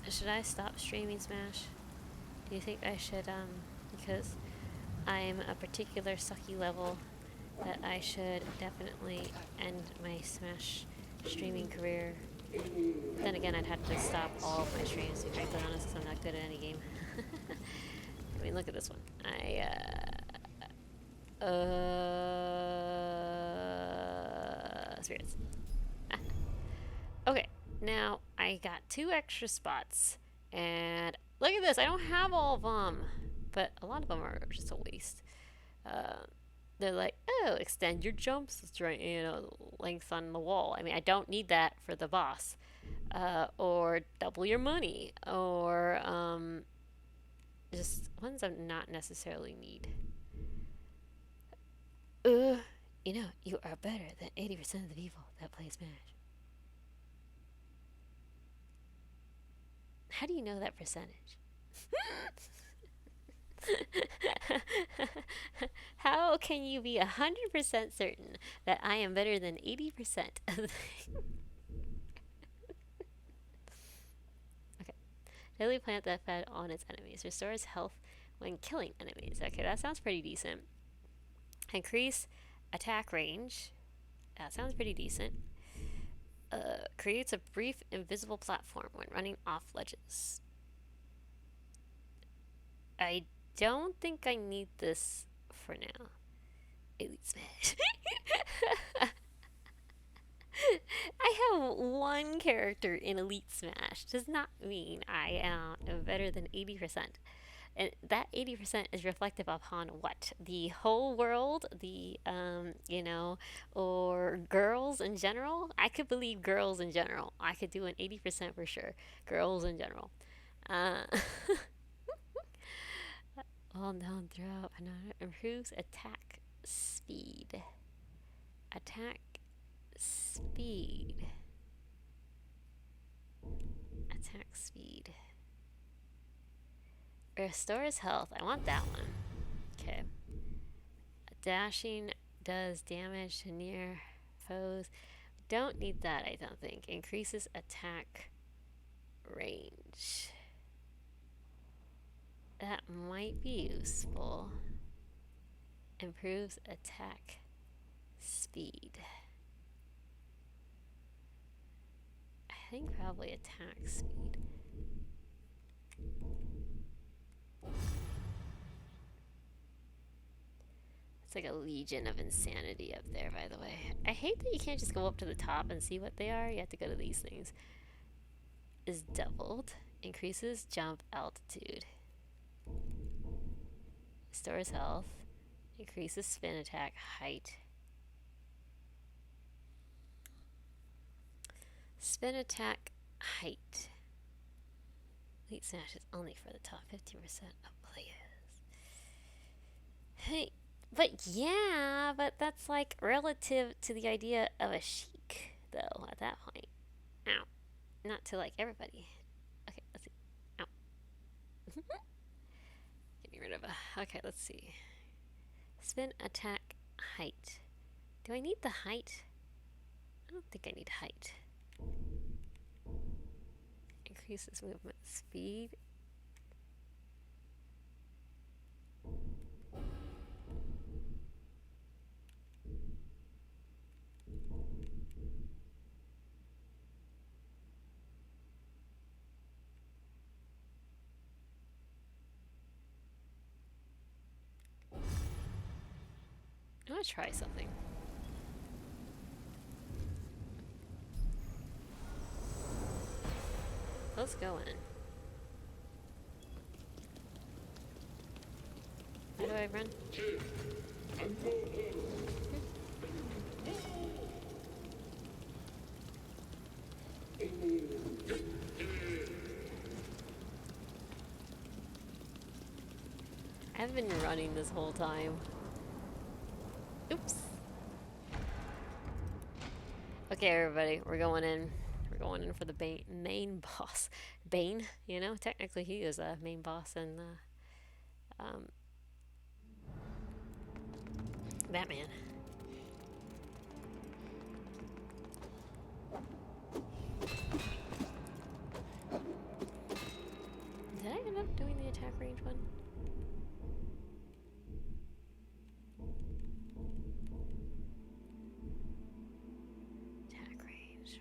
should I stop streaming Smash? Do you think I should, because I'm a particular sucky level, that I should definitely end my Smash streaming career? But then again, I'd have to stop all of my streams, to be frankly honest, because I'm not good at any game. I mean, look at this one. Spirits. Okay, now I got 2 extra spots, and look at this, I don't have all of them, but a lot of them are just a waste. They're like, oh, extend your jumps, length on the wall. I mean, I don't need that for the boss. Or double your money, or just ones I not necessarily need. You are better than 80% of the people that play Smash. How do you know that percentage? How can you be 100% certain that I am better than 80% of the... Okay. Deadly plant that fed on its enemies. Restores health when killing enemies. Okay, that sounds pretty decent. Increase attack range. That sounds pretty decent. Creates a brief invisible platform when running off ledges. I don't think I need this for now. Elite Smash. I have 1 character in Elite Smash. Does not mean I am better than 80%. And that 80% is reflective upon what? The whole world? Or girls in general? I could believe girls in general. I could do an 80% for sure. Girls in general. Well known throughout. Improves attack speed. Attack speed. Attack speed. Restores health. I want that one. Okay. Dashing does damage to near foes. Don't need that, I don't think. Increases attack range. That might be useful. Improves attack speed. I think probably attack speed. It's like a legion of insanity up there, by the way. I hate that you can't just go up to the top and see what they are. You have to go to these things. Is doubled. Increases jump altitude. Stores health. Increases spin attack height. Spin attack height. Elite Smash is only for the top 15% of players. Hey, but that's like relative to the idea of a Sheik, though, at that point. Ow. Not to like everybody. Okay, let's see. Ow. Getting rid of a. Okay, let's see. Spin attack height. Do I need the height? I don't think I need height. Increases movement speed. try something. Let's go in. How do I run? I've been running this whole time. Oops. Okay, everybody, we're going in. We're going in for the main boss. Bane, you know? Technically, he is a main boss in Batman. Did I end up doing the attack range one? Attack range.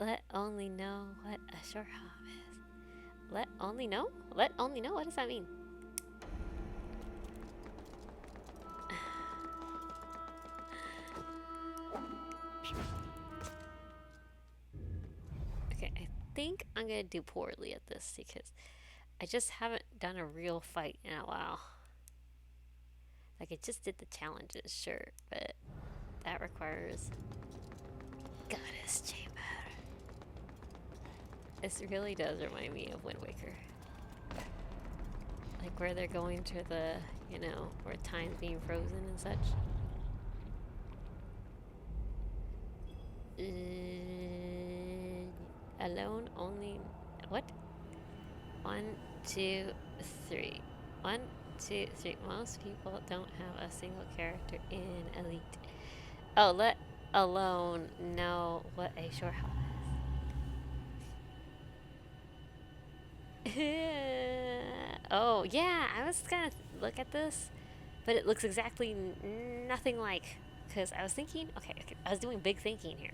Let only know what a short hop is. Let only know? Let only know? What does that mean? Okay, I think I'm gonna do poorly at this because I just haven't done a real fight in a while. Like, I just did the challenges, sure, but that requires Goddess Chamber. This really does remind me of Wind Waker. Like, where they're going to the, you know, where time's being frozen and such. Alone only... What? 1, 2, 3. 1, 2, 3. Most people don't have a single character in Elite. Oh, let alone know what a short hop is. Oh, yeah, I was gonna look at this, but it looks exactly nothing like, because I was thinking, okay, I was doing big thinking here.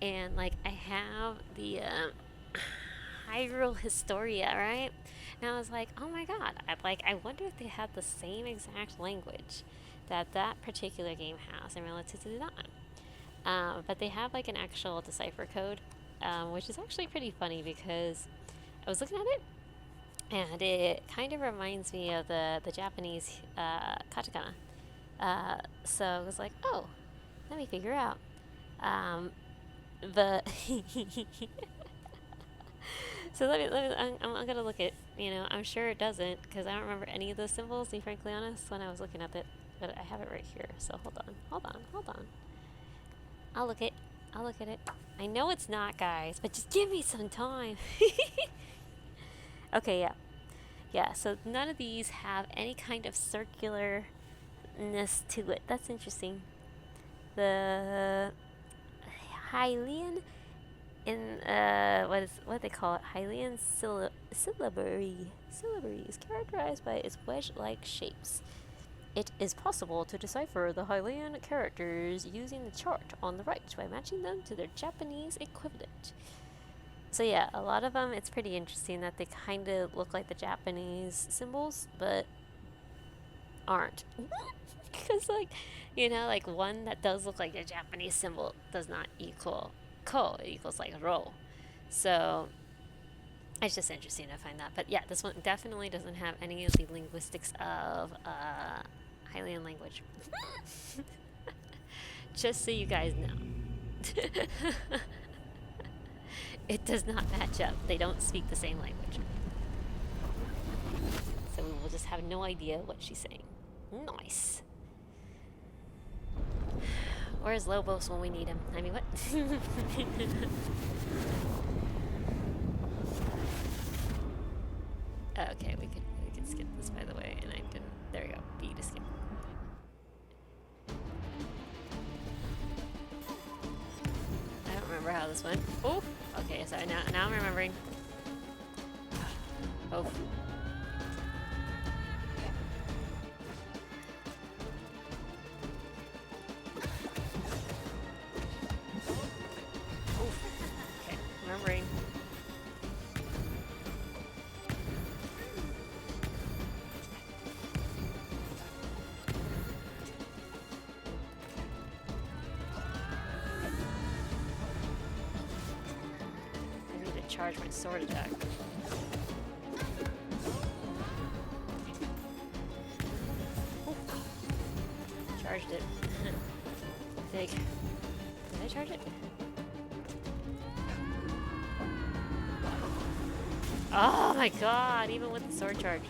And, like, I have the Hyrule Historia, right? And I was like, oh my god, I wonder if they have the same exact language that that particular game has in Relative to Dawn. But they have, like, an actual decipher code, which is actually pretty funny because I was looking at it, and it kind of reminds me of the Japanese katakana. So I was like, oh, let me figure out. But so I'm gonna look at, you know, I'm sure it doesn't, because I don't remember any of those symbols, to be frankly honest, when I was looking at it. But I have it right here, so hold on. I'll look at it. I know it's not, guys, but just give me some time. Okay, yeah. Yeah, so none of these have any kind of circularness to it. That's interesting. The Hylian in what they call it, Hylian syllabary is characterized by its wedge-like shapes. It is possible to decipher the Hylian characters using the chart on the right by matching them to their Japanese equivalent. So yeah, a lot of them, it's pretty interesting that they kind of look like the Japanese symbols, but aren't. Because, like, you know, like, one that does look like a Japanese symbol does not equal ko. It equals, like, ro. So it's just interesting to find that. But yeah, this one definitely doesn't have any of the linguistics of Hylian language. Just so you guys know. It does not match up. They don't speak the same language. So we will just have no idea what she's saying. Nice. Where's Lobos when we need him? I mean, what? Okay, we could skip this, by the way, and I didn't. There we go. B to skip. I don't remember how this went. Oh, okay. Sorry. Now I'm remembering. Oh. charge my sword attack. Ooh. Charged it. Big. Did I charge it? Oh my god, even with the sword charge.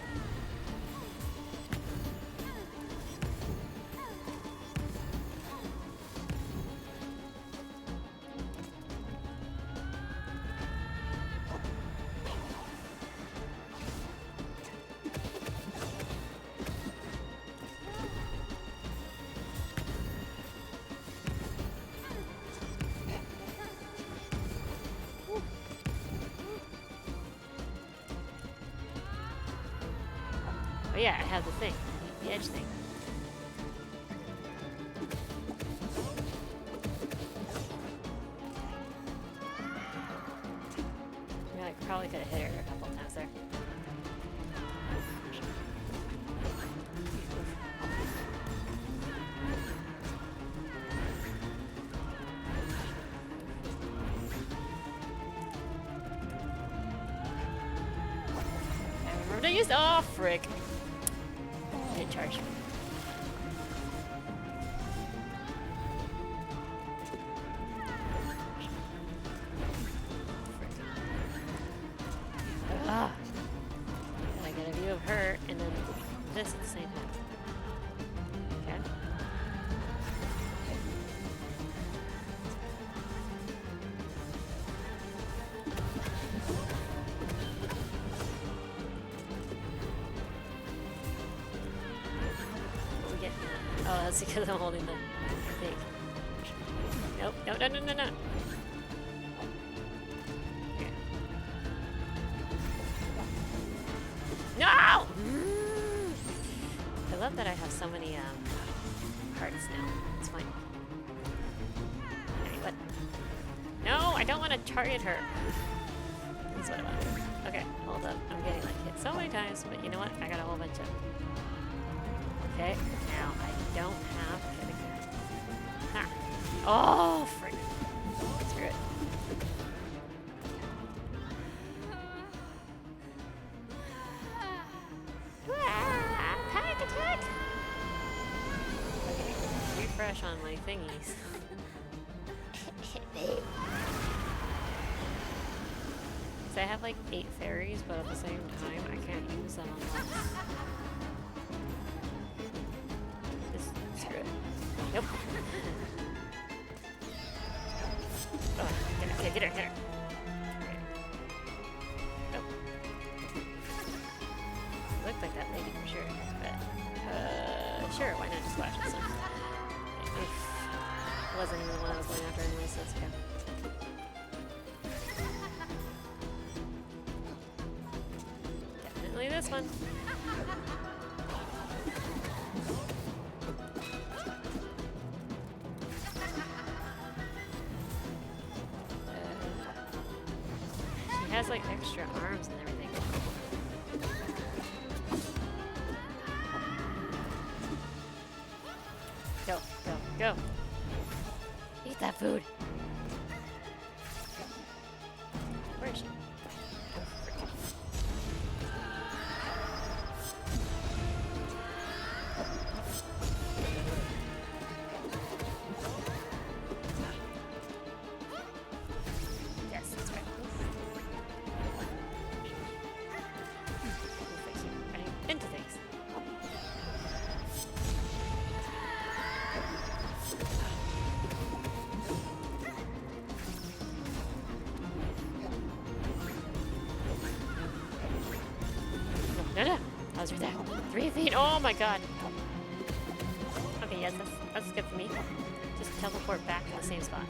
Oh yeah, I have the thing. The edge thing. Yeah, I probably could have hit her a couple times there. I remember to use. Oh, frick. Did charge. Ah! I get a view of her and then this at the same time. Okay. Oh, that's because I'm holding the thing. Nope, no, no, no, no, no. Okay. No! I love that I have so many hearts now. It's fine. Okay, what? No, I don't want to target her. That's what I want to do. Okay, hold up. I'm getting like hit so many times, but you know what? I got a whole bunch of. Okay, now I don't have it again. Ha! Oh, frick. Screw it. Panic attack! Okay, refresh on my thingies. So I have like 8 fairies, but at the same time, I can't use them unless. Screw it. Nope. Oh, get her, get her, get her. Okay. Nope. Looked like that lady for sure, but sure, why not just watch this one? It wasn't even the one I was going after anyway, so it's okay. Definitely this one. She has like extra arms and everything. Go, go, go. Eat that food. Where is she? Yes, that's right. Running into things. No, no, I was right there. 3 feet. Oh my god. Okay, yes, that's good for me. Just teleport back to the same spot.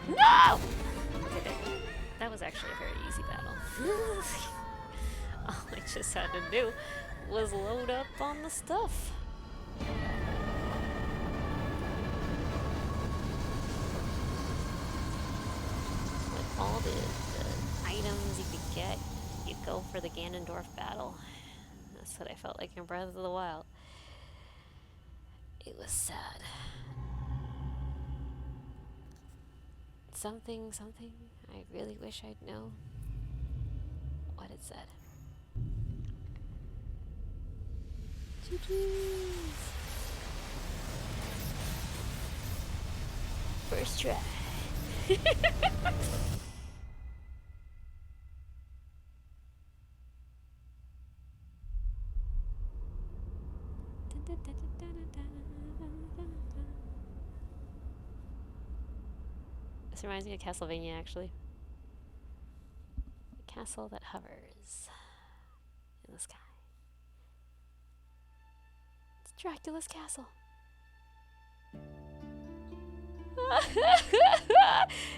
No! Okay, there. That was actually a very easy battle. All I just had to do was load up on the stuff. With all the items you could get, you'd go for the Ganondorf battle. That's what I felt like in Breath of the Wild. It was sad. something something. I really wish I'd know what it said. GG's. First try. This reminds me of Castlevania, actually. A castle that hovers in the sky. It's Dracula's castle.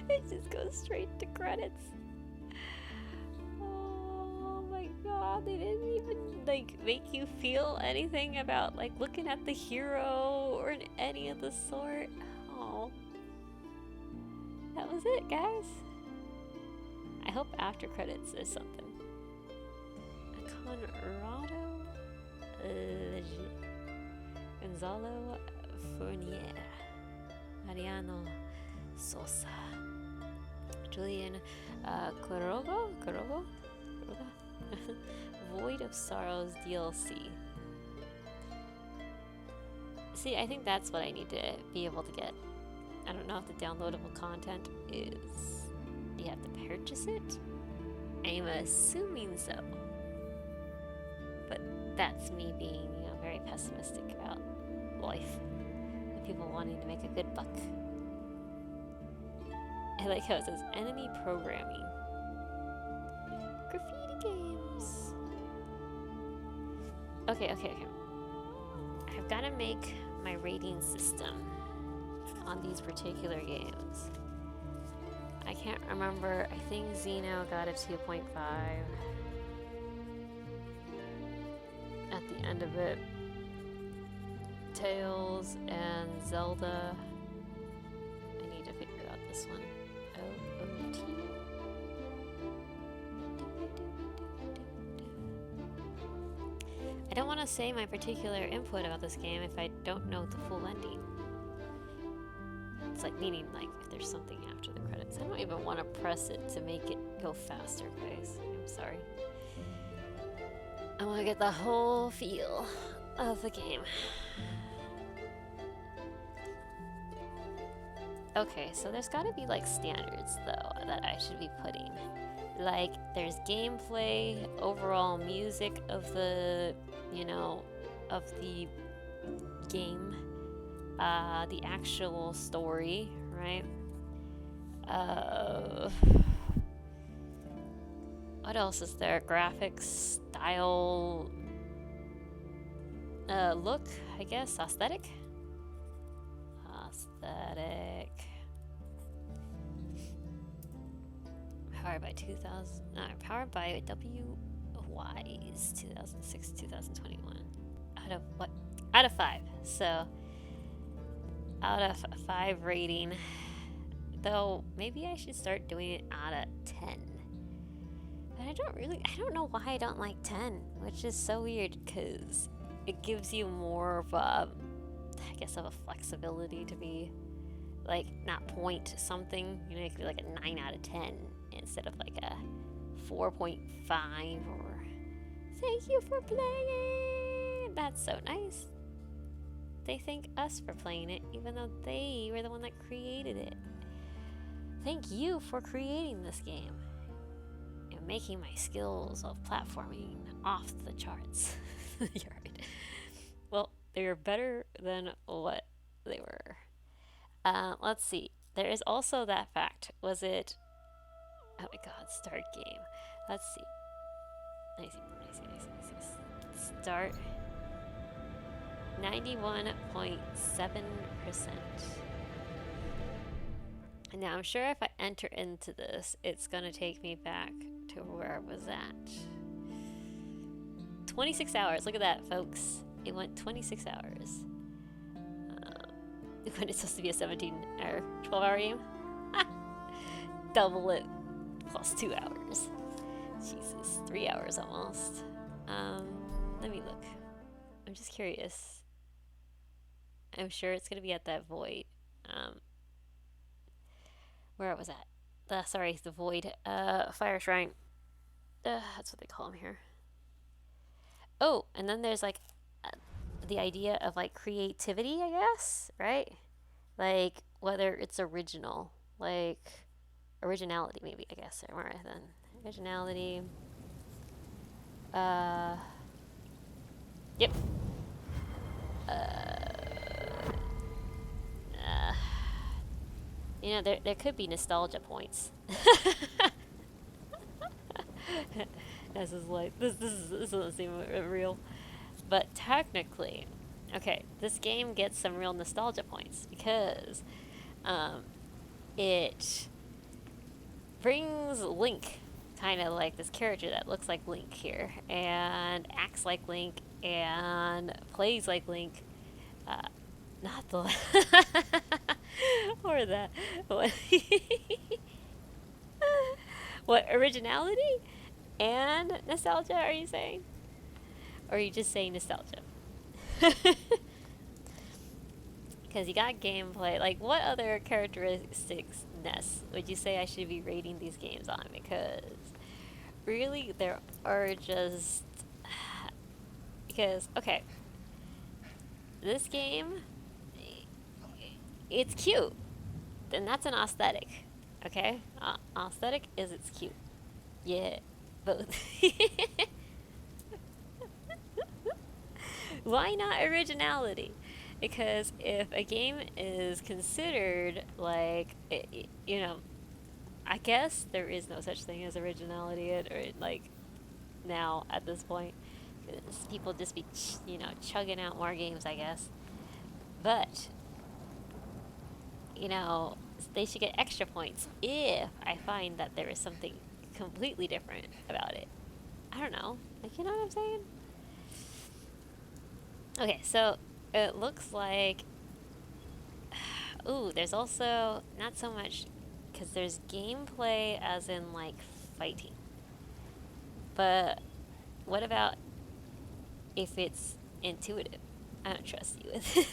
It just goes straight to credits. Oh my god, they didn't even like make you feel anything about like looking at the hero or any of the sort. Oh, that was it, guys. I hope after credits there's something. Conrado Gonzalo Fournier, Mariano Sosa, Julian Quiroga? Void of Sorrows DLC. See, I think that's what I need to be able to get. I don't know if the downloadable content is... you have to purchase it? I'm assuming so. But that's me being, very pessimistic about life. And people wanting to make a good buck. I like how it says enemy programming. Graffiti games. Okay. I've got to make my rating system on these particular games. I can't remember. I think Xeno got a 2.5 at the end of it. Tails and Zelda. I need to figure out this one. OOT. I don't want to say my particular input about this game if I don't know the full ending. It's like meaning like if there's something after the credits. I don't even want to press it to make it go faster, guys. I'm sorry. I want to get the whole feel of the game. Okay, so there's got to be like standards though that I should be putting. Like there's gameplay, overall music of the, of the game, the actual story, right? What else is there? Graphics, style, look, I guess, aesthetic. Powered by WY's 2006-2021. Out of what? Out of 5. So out of 5 rating. Though maybe I should start doing it out of 10. But I don't know why I don't like 10, which is so weird because it gives you more of a, I guess, of a flexibility to be like not point something, it could be like a 9 out of 10 instead of like a 4.5 or thank you for playing. That's so nice. They thank us for playing it even though they were the one that created it. Thank you for creating this game and making my skills of platforming off the charts. You're right. Well, they're better than what they were. Let's see. There is also that fact. Was it... oh my god, start game. Let's see. Nice. Start. 91.7%. Now I'm sure if I enter into this, it's gonna take me back to where I was at. 26 hours. Look at that, folks. It went 26 hours. When it's supposed to be a 17 or 12-hour game. Double it plus 2 hours. Jesus, 3 hours almost. Let me look. I'm just curious. I'm sure it's gonna be at that void. where was that? Sorry, the void. Fire shrine. That's what they call them here. Oh, and then there's like uh, the idea of like creativity, I guess, right? Like whether it's original, like originality, maybe I guess, or then originality. Uh, yep. Uh, there could be nostalgia points. This is like this doesn't seem real, but technically, okay, this game gets some real nostalgia points because um, it brings Link, kind of like this character that looks like Link here, and acts like Link, and plays like Link. Uh, Not the or that. What? What originality and nostalgia are you saying? Or are you just saying nostalgia? Because you got gameplay. Like, what other characteristics would you say I should be rating these games on? Because really, there are just. Because, okay, this game, it's cute. And that's an aesthetic. Okay? Aesthetic is it's cute. Yeah, both. Why not originality? Because if a game is considered like, I guess there is no such thing as originality, or like now at this point, 'cause people just be chugging out more games, I guess. But you know they should get extra points if I find that there is something completely different about it. I don't know, like you know what I'm saying? Okay, so it looks like. Ooh, there's also not so much because there's gameplay as in like fighting. But what about if it's intuitive? I don't trust you with.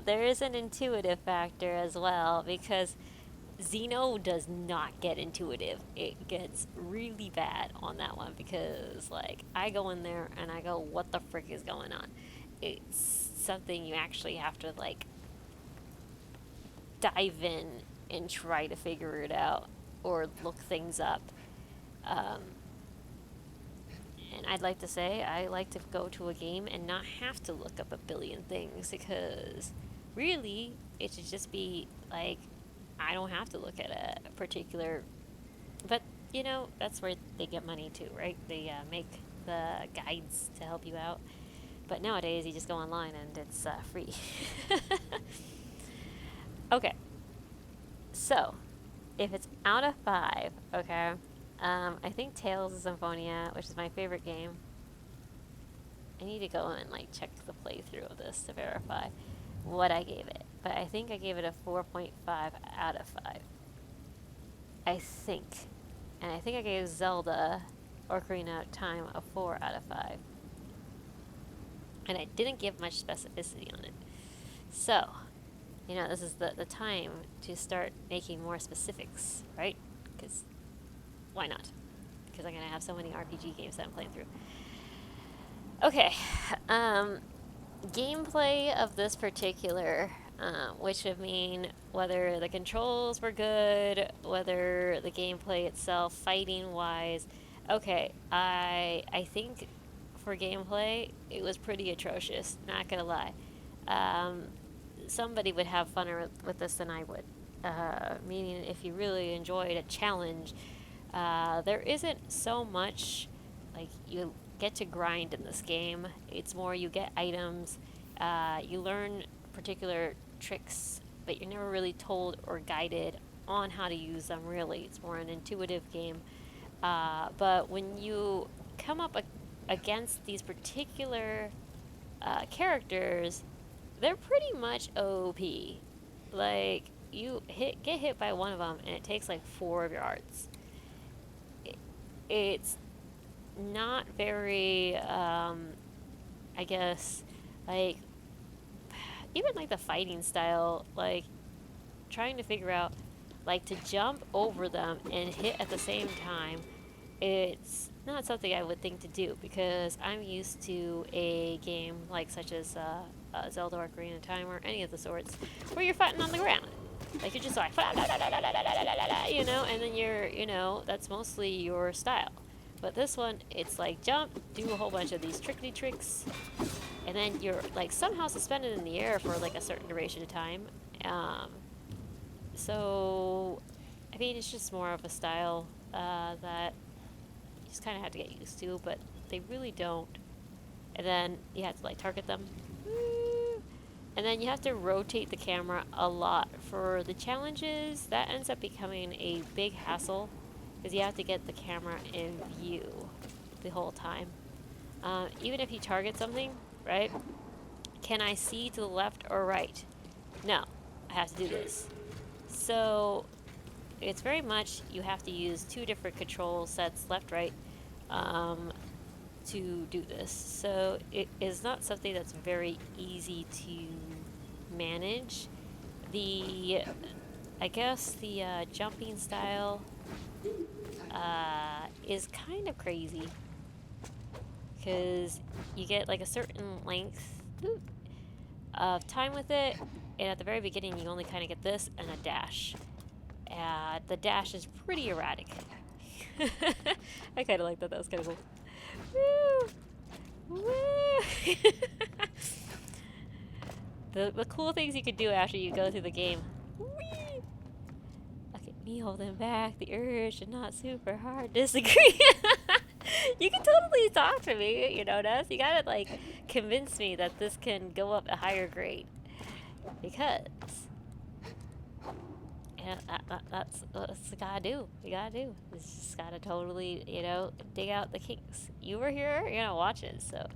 There is an intuitive factor as well because Xeno does not get intuitive. It gets really bad on that one because, like, I go in there and I go, what the frick is going on? It's something you actually have to, like, dive in and try to figure it out or look things up. Um, and I'd like to say I like to go to a game and not have to look up a billion things because really it should just be like I don't have to look at a particular. But that's where they get money too, right? They make the guides to help you out. But nowadays you just go online and it's free. Okay, so if it's out of 5, okay, I think Tales of Symphonia, which is my favorite game. I need to go and like check the playthrough of this to verify what I gave it. But I think I gave it a 4.5 out of 5. I think. And I think I gave Zelda Ocarina of Time a 4 out of 5. And I didn't give much specificity on it. So, this is the time to start making more specifics, right? Because why not? Because I'm going to have so many RPG games that I'm playing through. Okay. Gameplay of this particular, which would mean whether the controls were good, whether the gameplay itself, fighting wise. Okay, I think for gameplay it was pretty atrocious. Not gonna lie. Somebody would have funner with this than I would. Meaning, if you really enjoyed a challenge, there isn't so much like you get to grind in this game. It's more you get items, you learn particular tricks, but you're never really told or guided on how to use them, really. It's more an intuitive game. But when you come up against these particular characters, they're pretty much OP. Like, you get hit by one of them, and it takes like 4 of your hearts. It's not very, I guess, like even like the fighting style, like trying to figure out like to jump over them and hit at the same time, it's not something I would think to do because I'm used to a game like such as Zelda Ocarina of Time or any of the sorts where you're fighting on the ground. Like you're just like, you know, and then you're, you know, that's mostly your style. But this one, it's like jump, do a whole bunch of these trickety tricks, and then you're like somehow suspended in the air for like a certain duration of time. Um, so, I mean, it's just more of a style that you just kind of have to get used to, but they really don't. And then you have to like target them. And then you have to rotate the camera a lot. For the challenges, that ends up becoming a big hassle because you have to get the camera in view the whole time. Even if you target something, right? Can I see to the left or right? No, I have to do this. So it's very much you have to use two different control sets, left, right, um, to do this. So it is not something that's very easy to manage. The, I guess the jumping style is kind of crazy because you get like a certain length of time with it, and at the very beginning you only kind of get this and a dash. The dash is pretty erratic. I kind of like that. That was kind of cool. Woo! Woo! the cool things you could do after you go through the game. Whee! Okay, me holding back the urge to not super hard disagree. You can totally talk to me, you know, Ness. You gotta like convince me that this can go up a higher grade because yeah, that's what you gotta do. You gotta do. You just gotta totally, you know, dig out the kinks. You were here, you're gonna watch it, so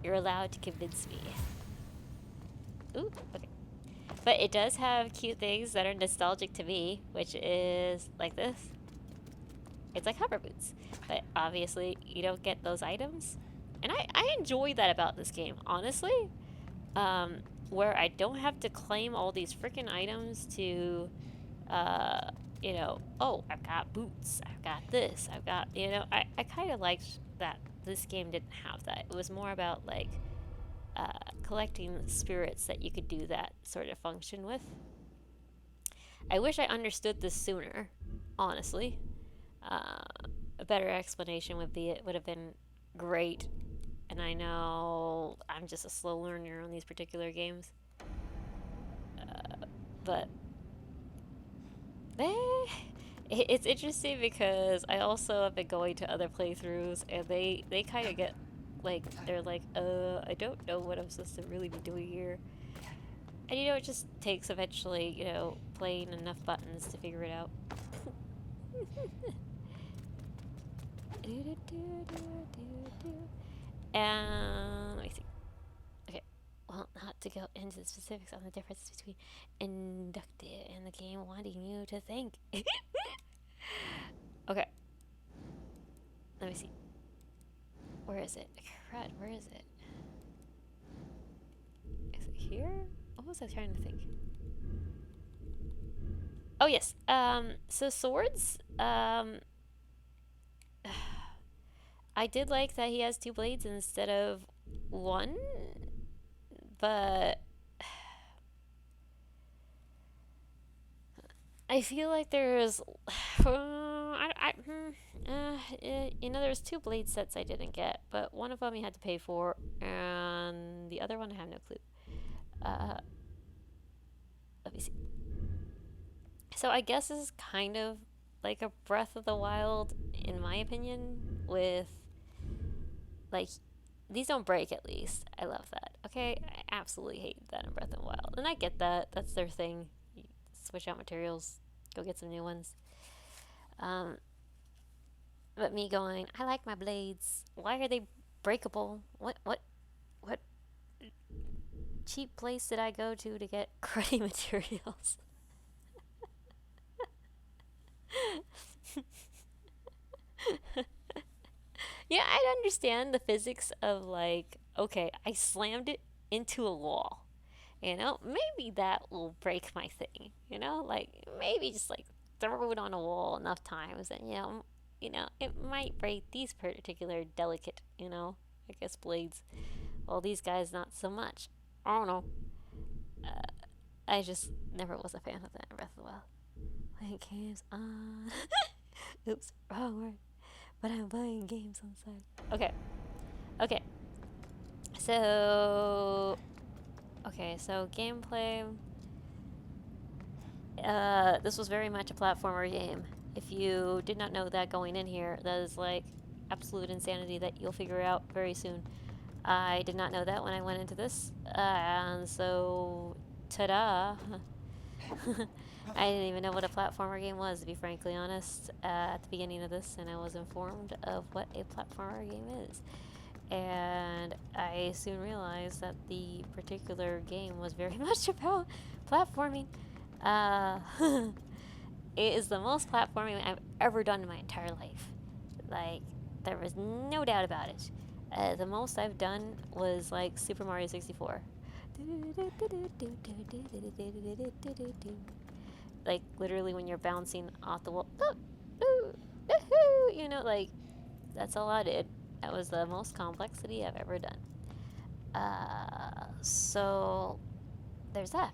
you're allowed to convince me. Ooh, okay. But it does have cute things that are nostalgic to me, which is like this. It's like hover boots. But obviously, you don't get those items. And I enjoy that about this game, honestly. Where I don't have to claim all these freaking items to, you know, oh, I've got boots, I've got this, I've got, you know, I kind of liked that this game didn't have that. It was more about, like, collecting spirits that you could do that sort of function with. I wish I understood this sooner, honestly. A better explanation would have been great. And I know I'm just a slow learner on these particular games. But it's interesting because I also have been going to other playthroughs and they kind of get like they're like I don't know what I'm supposed to really be doing here. And you know it just takes eventually, you know, playing enough buttons to figure it out. And let me see. Okay, well, not to go into the specifics on the difference between inductive and the game wanting you to think. Okay, let me see. Where is it? Crud, where is it? Is it here? What was I trying to think? Oh, yes. So swords, I did like that he has two blades instead of one, but I feel like there's, you know, there's two blade sets I didn't get, but one of them you had to pay for, and the other one I have no clue. Let me see. So I guess this is kind of like a Breath of the Wild, in my opinion, with like these don't break at least. I love that. Okay, I absolutely hate that in Breath of the Wild, and I get that. That's their thing. You switch out materials, go get some new ones. Um, but me going, I like my blades. Why are they breakable? What cheap place did I go to get cruddy materials? Yeah, I'd understand the physics of like, okay, I slammed it into a wall. Maybe that will break my thing. Like maybe just like throw it on a wall enough times, and it might break these particular delicate, I guess blades. Well, these guys not so much. I don't know. I just never was a fan of that in Breath of the Wild. Playing games on. Oops, wrong word. But I'm playing games on the side. Okay. Okay. So. Okay, so gameplay. This was very much a platformer game. If you did not know that going in here, that is like absolute insanity that you'll figure out very soon. I did not know that when I went into this, and so ta-da! I didn't even know what a platformer game was, to be frankly honest, at the beginning of this, and I was informed of what a platformer game is. And I soon realized that the particular game was very much about platforming. Uh, it is the most platforming I've ever done in my entire life. Like, there was no doubt about it. The most I've done was like Super Mario 64. Like, literally, when you're bouncing off the wall. Like, that's all I did. That was the most complexity I've ever done. So, there's that.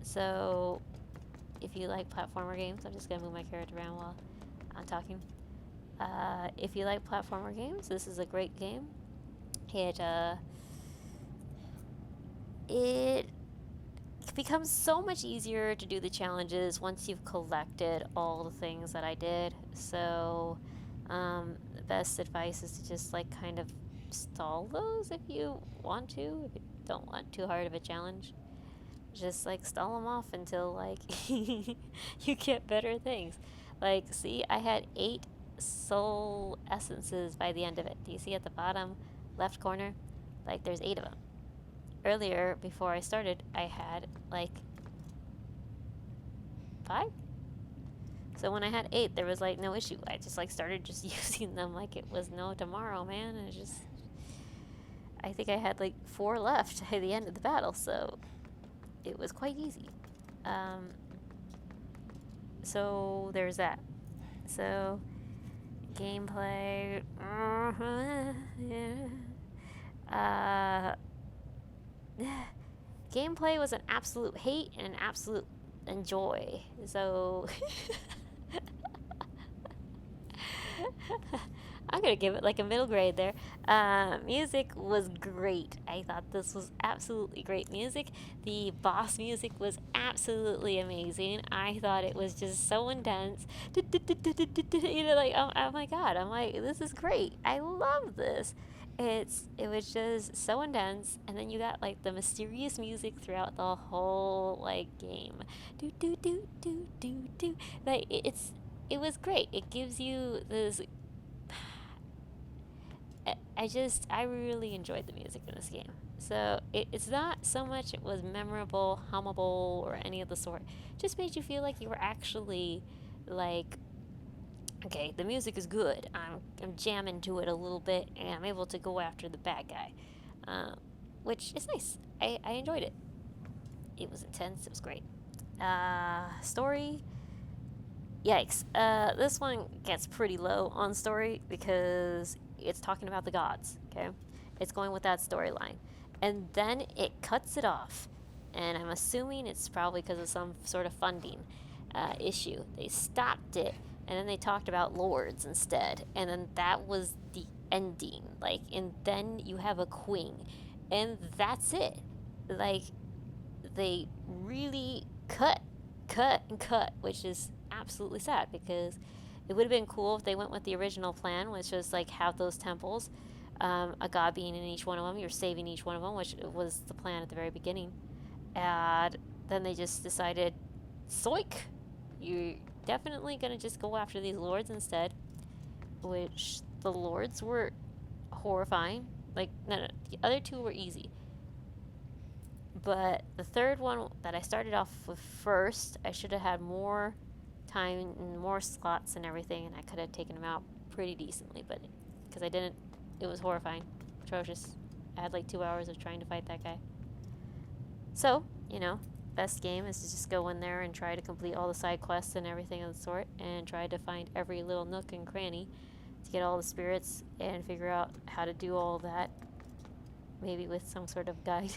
So, if you like platformer games, I'm just gonna move my character around while I'm talking. If you like platformer games, this is a great game. It becomes so much easier to do the challenges once you've collected all the things that I did. So, the best advice is to just like kind of stall those if you want to. If you don't want too hard of a challenge, just like stall them off until like you get better things. Like, see, I had 8 soul essences by the end of it. Do you see at the bottom left corner? Like, there's 8 of them. Earlier, before I started, I had like 5. So when I had 8, there was like no issue. I just like started just using them like it was no tomorrow, man. And I think I had like 4 left at the end of the battle, so it was quite easy. So there's that. So gameplay. Uh, gameplay was an absolute hate and an absolute enjoy. So I'm gonna give it like a middle grade there. Music was great. I thought this was absolutely great music. The boss music was absolutely amazing. I thought it was just so intense. Like, oh my god. I'm like, this is great. I love this. It was just so intense, and then you got like the mysterious music throughout the whole like game. Do do do do do do. Like it was great. It gives you this. I really enjoyed the music in this game. So it's not so much it was memorable, hummable, or any of the sort. It just made you feel like you were actually like, okay, the music is good. I'm jamming to it a little bit, and I'm able to go after the bad guy, which is nice. I enjoyed it. It was intense. It was great. Story. Yikes. This one gets pretty low on story because it's talking about the gods, okay? It's going with that storyline. And then it cuts it off. And I'm assuming it's probably because of some sort of funding issue. They stopped it, and then they talked about lords instead. And then that was the ending. Like, and then you have a queen. And that's it. Like, they really cut, and cut, which is absolutely sad because it would have been cool if they went with the original plan, which was like have those temples, a god being in each one of them. You're saving each one of them, which was the plan at the very beginning. And then they just decided, soik, you're definitely gonna just go after these lords instead, which the lords were horrifying. Like, no, the other 2 were easy. But the third one that I started off with first, I should have had more time and more slots and everything, and I could have taken them out pretty decently. But because I didn't, it was horrifying, atrocious. I had like 2 hours of trying to fight that guy. So, you know, best game is to just go in there and try to complete all the side quests and everything of the sort, and try to find every little nook and cranny to get all the spirits and figure out how to do all that, maybe with some sort of guide.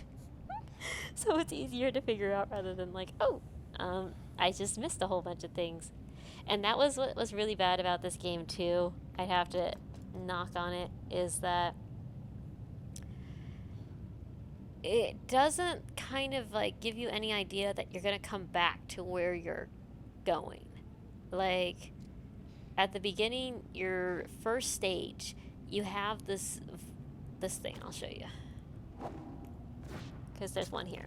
So it's easier to figure out rather than like, oh, I just missed a whole bunch of things. And that was what was really bad about this game too. I'd have to knock on it, is that it doesn't kind of like give you any idea that you're gonna come back to where you're going. Like at the beginning, your first stage, you have this thing. I'll show you, because there's one here.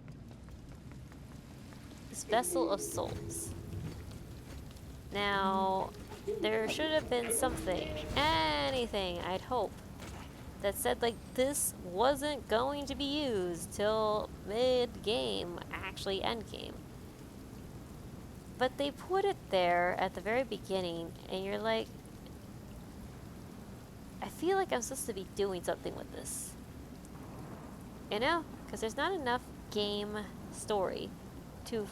This vessel of souls. Now, there should have been something, anything, I'd hope, that said like this wasn't going to be used till mid-game, actually end-game. But they put it there at the very beginning, and you're like, I feel like I'm supposed to be doing something with this. You know? Because there's not enough game story to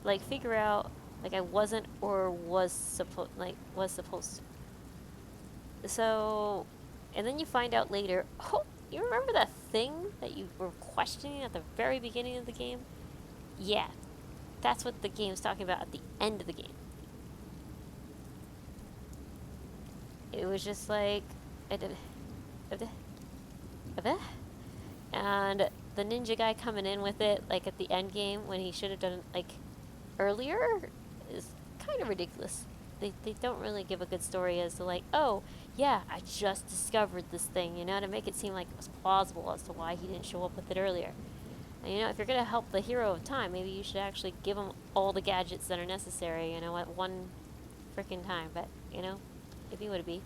like figure out like I wasn't or was supposed to. So, and then you find out later, oh, you remember that thing that you were questioning at the very beginning of the game? Yeah, that's what the game's talking about at the end of the game. It was just like, and the ninja guy coming in with it, like at the end game when he should have done it like earlier, is kind of ridiculous. They don't really give a good story as to like, oh, yeah, I just discovered this thing, you know, to make it seem like it was plausible as to why he didn't show up with it earlier. And, you know, if you're going to help the hero of time, maybe you should actually give him all the gadgets that are necessary, you know, at one freaking time. But, you know, if you would be.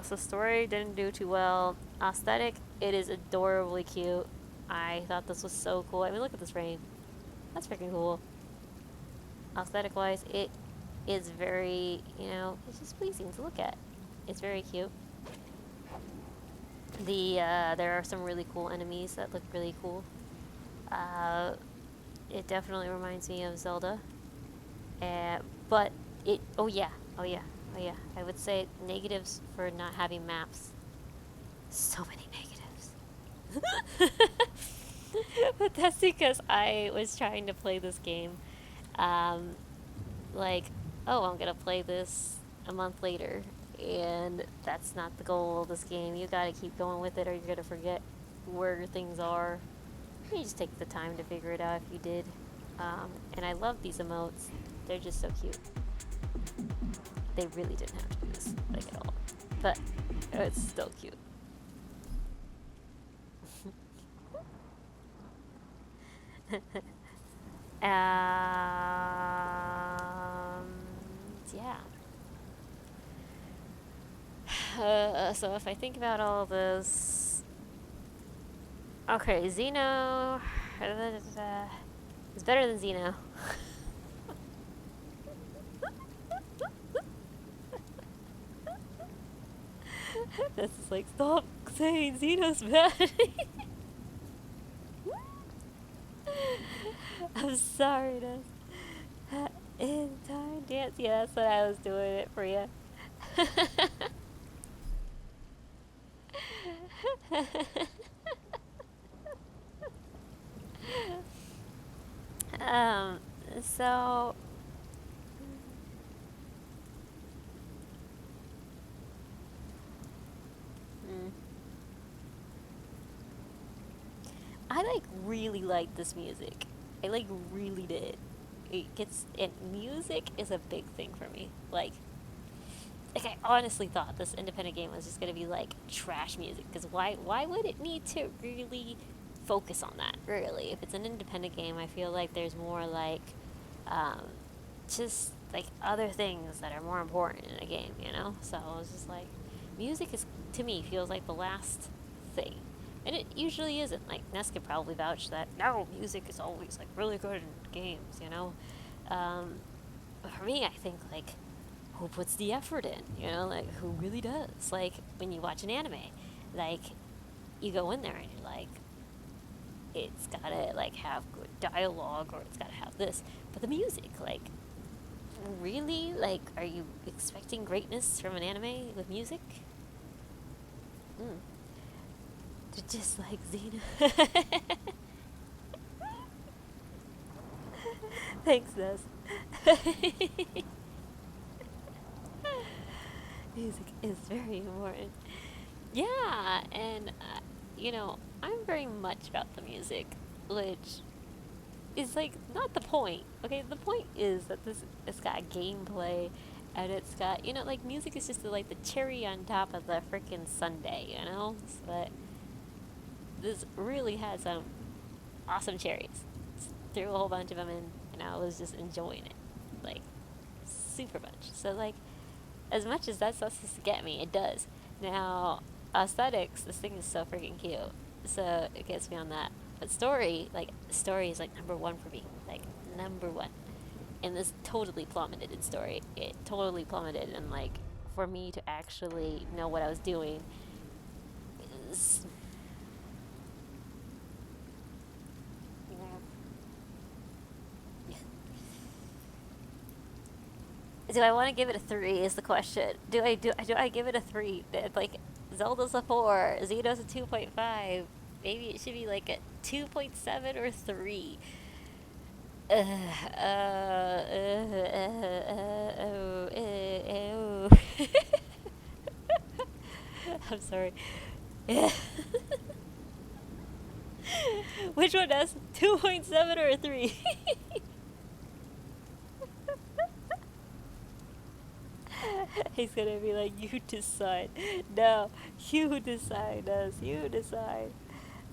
So story didn't do too well. Aesthetic, it is adorably cute. I thought this was so cool. I mean, look at this rain. That's freaking cool. Aesthetic wise, it is very, you know, it's just pleasing to look at. It's very cute. There are some really cool enemies that look really cool. It definitely reminds me of Zelda. But it, oh yeah. I would say negatives for not having maps. So many negatives. But that's because I was trying to play this game, like, oh, I'm gonna play this a month later, and that's not the goal of this game. You gotta keep going with it, or you're gonna forget where things are. You just take the time to figure it out if you did. And I love these emotes. They're just so cute. They really didn't have to do this, like, at all. But it's still cute. Yeah. So if I think about all this... Okay, Xeno... is better than Xeno. This is like, stop saying Xeno's bad. I'm sorry, Ness. In time dance, yeah, that's what I was doing it for you. So I like really liked this music. I like really did. Music is a big thing for me. Like I honestly thought this independent game was just gonna be like trash music. Because why would it need to really focus on that? Really, if it's an independent game, I feel like there's more like, just like other things that are more important in a game. You know. So I was just like, music is to me feels like the last thing. And it usually isn't. Like, Ness could probably vouch that, no, music is always, like, really good in games, you know? But for me, I think, like, who puts the effort in, you know, like who really does. Like when you watch an anime, like you go in there and you're like, it's gotta like have good dialogue or it's gotta have this, but the music, like, really, like, are you expecting greatness from an anime with music? Mm. Just like Xena. Thanks, Ness. Music is very important. Yeah, and you know, I'm very much about the music, which is like not the point. Okay, the point is that it's got gameplay, and it's got, you know, like music is just like the cherry on top of the freaking sundae, you know. But this really had some awesome cherries. Threw a whole bunch of them in, and I was just enjoying it, like super much. So like, as much as that's supposed to get me, it does. Now, aesthetics, this thing is so freaking cute. So it gets me on that. But story, like, story is like number one for me. Like, number one. And this totally plummeted in story. It totally plummeted. And, like, for me to actually know what I was doing is. Do I want to give it a 3 is the question. Do I give it a 3? Like, Zelda's a 4, Xeno's a 2.5. Maybe it should be like a 2.7 or 3. Oh. I'm sorry. Which one does 2.7 or a 3? He's gonna be like, you decide. No, you decide, us. You decide.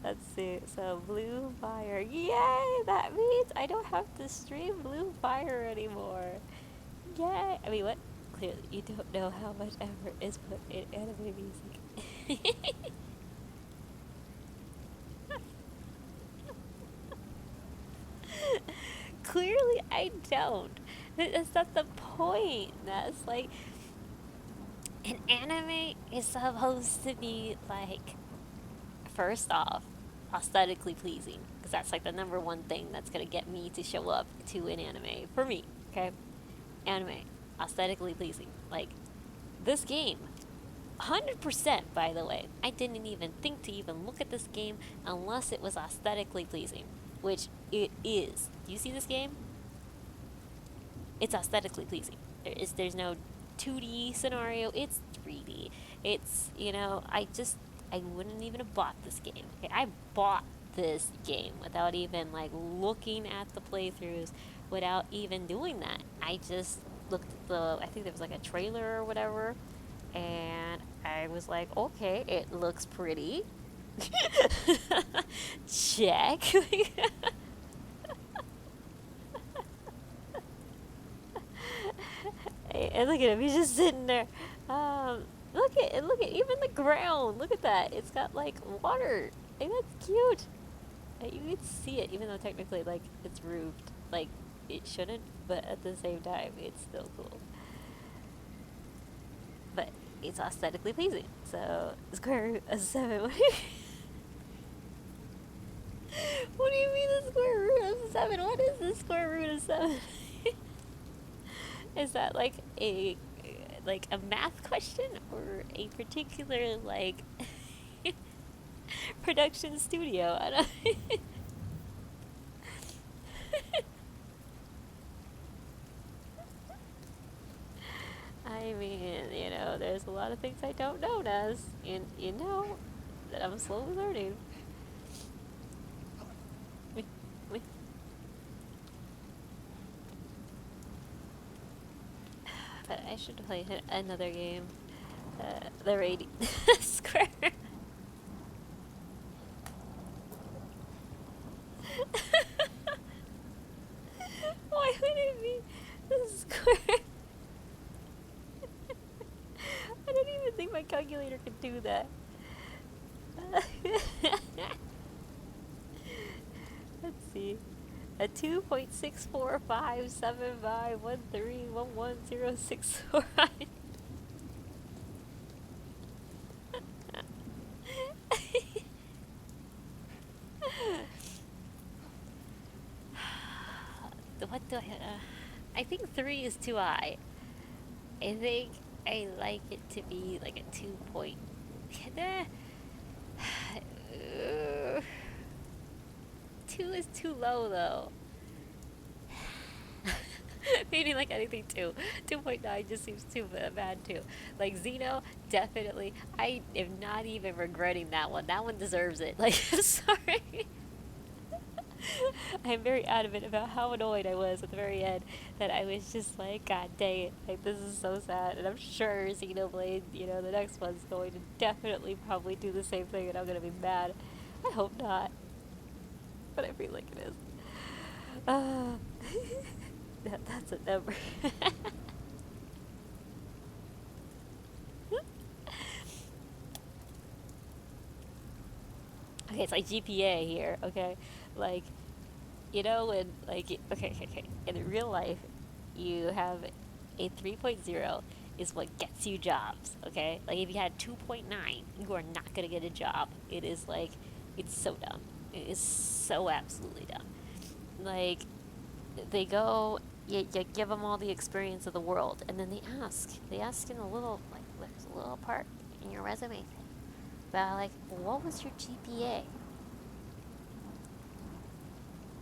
Let's see. So, Blue Fire. Yay! That means I don't have to stream Blue Fire anymore. Yay! I mean, what? Clearly, you don't know how much effort is put in anime music. Clearly, I don't. That's not the point. That's like, an anime is supposed to be like, first off, aesthetically pleasing, because that's like the number one thing that's gonna get me to show up to an anime for me. Okay, anime, aesthetically pleasing. Like, this game, 100%. By the way, I didn't even think to even look at this game unless it was aesthetically pleasing, which it is. Do you see this game? It's aesthetically pleasing. There's no 2D scenario. It's 3D. It's, you know, I wouldn't even have bought this game. Okay, I bought this game without even like looking at the playthroughs, without even doing that. I just looked at I think there was like a trailer or whatever, and I was like, okay, it looks pretty. Check. And look at him, he's just sitting there. Look at even the ground. Look at that. It's got like water. Hey, that's cute. You can see it, even though technically, like, it's roofed. Like, it shouldn't, but at the same time, it's still cool. But it's aesthetically pleasing. So, square root of 7. What do you mean the square root of 7? What is the square root of 7? Is that like a math question, or a particular like production studio? I don't. I mean, you know, there's a lot of things I don't know, Naz, and you know that I'm slowly learning. We, we. But I should play another game. The Radiant Square. Why would it be the square? I don't even think my calculator could do that. Let's see. a 2.6457513110649. What do I think 3 is too high. I think I like it to be like a 2 point. Nah. 2 is too low though. Maybe like anything 2. 2.9 just seems too bad too. Like Xeno, definitely. I am not even regretting that one. That one deserves it. Like, sorry. I'm very adamant about how annoyed I was at the very end that I was just like, God dang it, like this is so sad. And I'm sure Xenoblade, the next one's going to definitely probably do the same thing and I'm gonna be mad. I hope not. But I feel like it is. Uh, that's a number. Okay, it's like GPA here, okay? Like, when, like, okay. In real life, you have a 3.0 is what gets you jobs, okay? Like, if you had 2.9, you are not gonna get a job. It is like, it's so dumb. It is so absolutely dumb. Like, they go, you give them all the experience of the world, and then they ask in a little, like, there's a little part in your resume thing about, like, what was your GPA?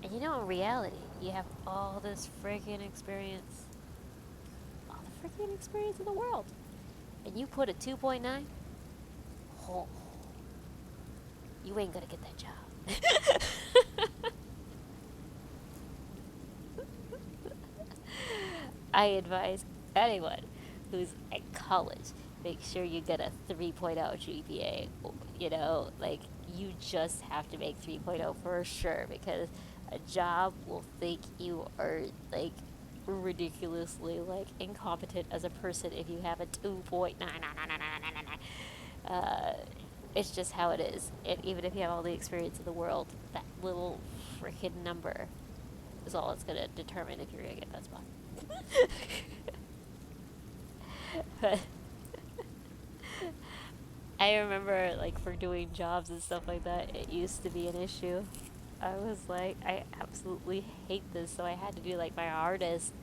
And in reality, you have all this freaking experience. All the freaking experience in the world. And you put a 2.9? Oh, you ain't gonna get that job. I advise anyone who's at college, make sure you get a 3.0 GPA. Like, you just have to make 3.0 for sure because a job will think you are, like, ridiculously, like, incompetent as a person if you have a 2.9. It's just how it is. And even if you have all the experience in the world, that little freaking number is all it's going to determine if you're going to get that spot. But I remember, like, for doing jobs and stuff like that, it used to be an issue. I was like, I absolutely hate this, so I had to do, like, my hardest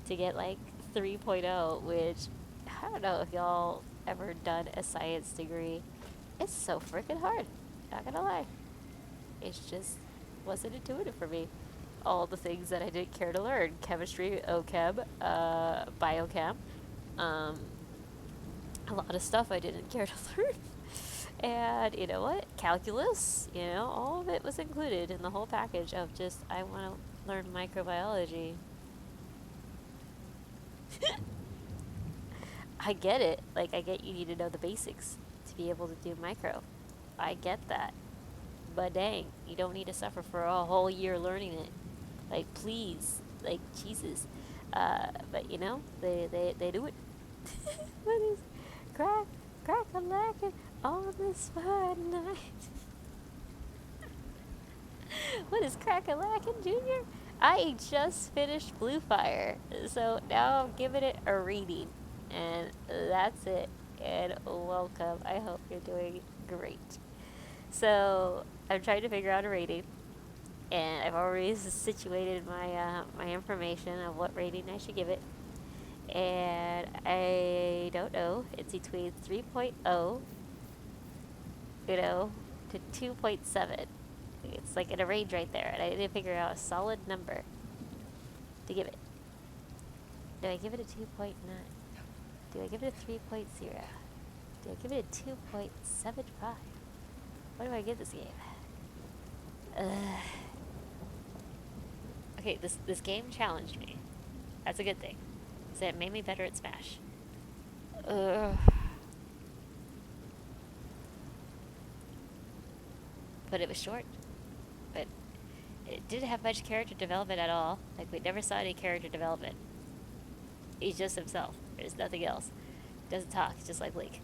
to get, like, 3.0, which, I don't know if y'all ever done a science degree. It's so freaking hard, not gonna lie. It's just wasn't intuitive for me. All the things that I didn't care to learn: chemistry, OChem, biochem, a lot of stuff I didn't care to learn. And you know what? Calculus, all of it was included in the whole package of just, I want to learn microbiology. I get it. Like, I get you need to know the basics to be able to do micro. I get that. But dang, you don't need to suffer for a whole year learning it. Like, please. Like, Jesus. But, they do it. What is crack-a-lackin' on this fine night? What is crack-a-lackin', Junior? I just finished Blue Fire, so now I'm giving it a reading. And that's it. And welcome. I hope you're doing great. So, I'm trying to figure out a rating. And I've already situated my information of what rating I should give it. And I don't know. It's between 3.0, to 2.7. It's like in a range right there, and I need to figure out a solid number to give it. Do I give it a 2.9? Do I give it a 3.0? Do I give it a 2.75? What do I give this game? Okay, this game challenged me. That's a good thing. So it made me better at Smash. But it was short. But it didn't have much character development at all. Like, we never saw any character development. He's just himself. There's nothing else. Doesn't talk, just like Link.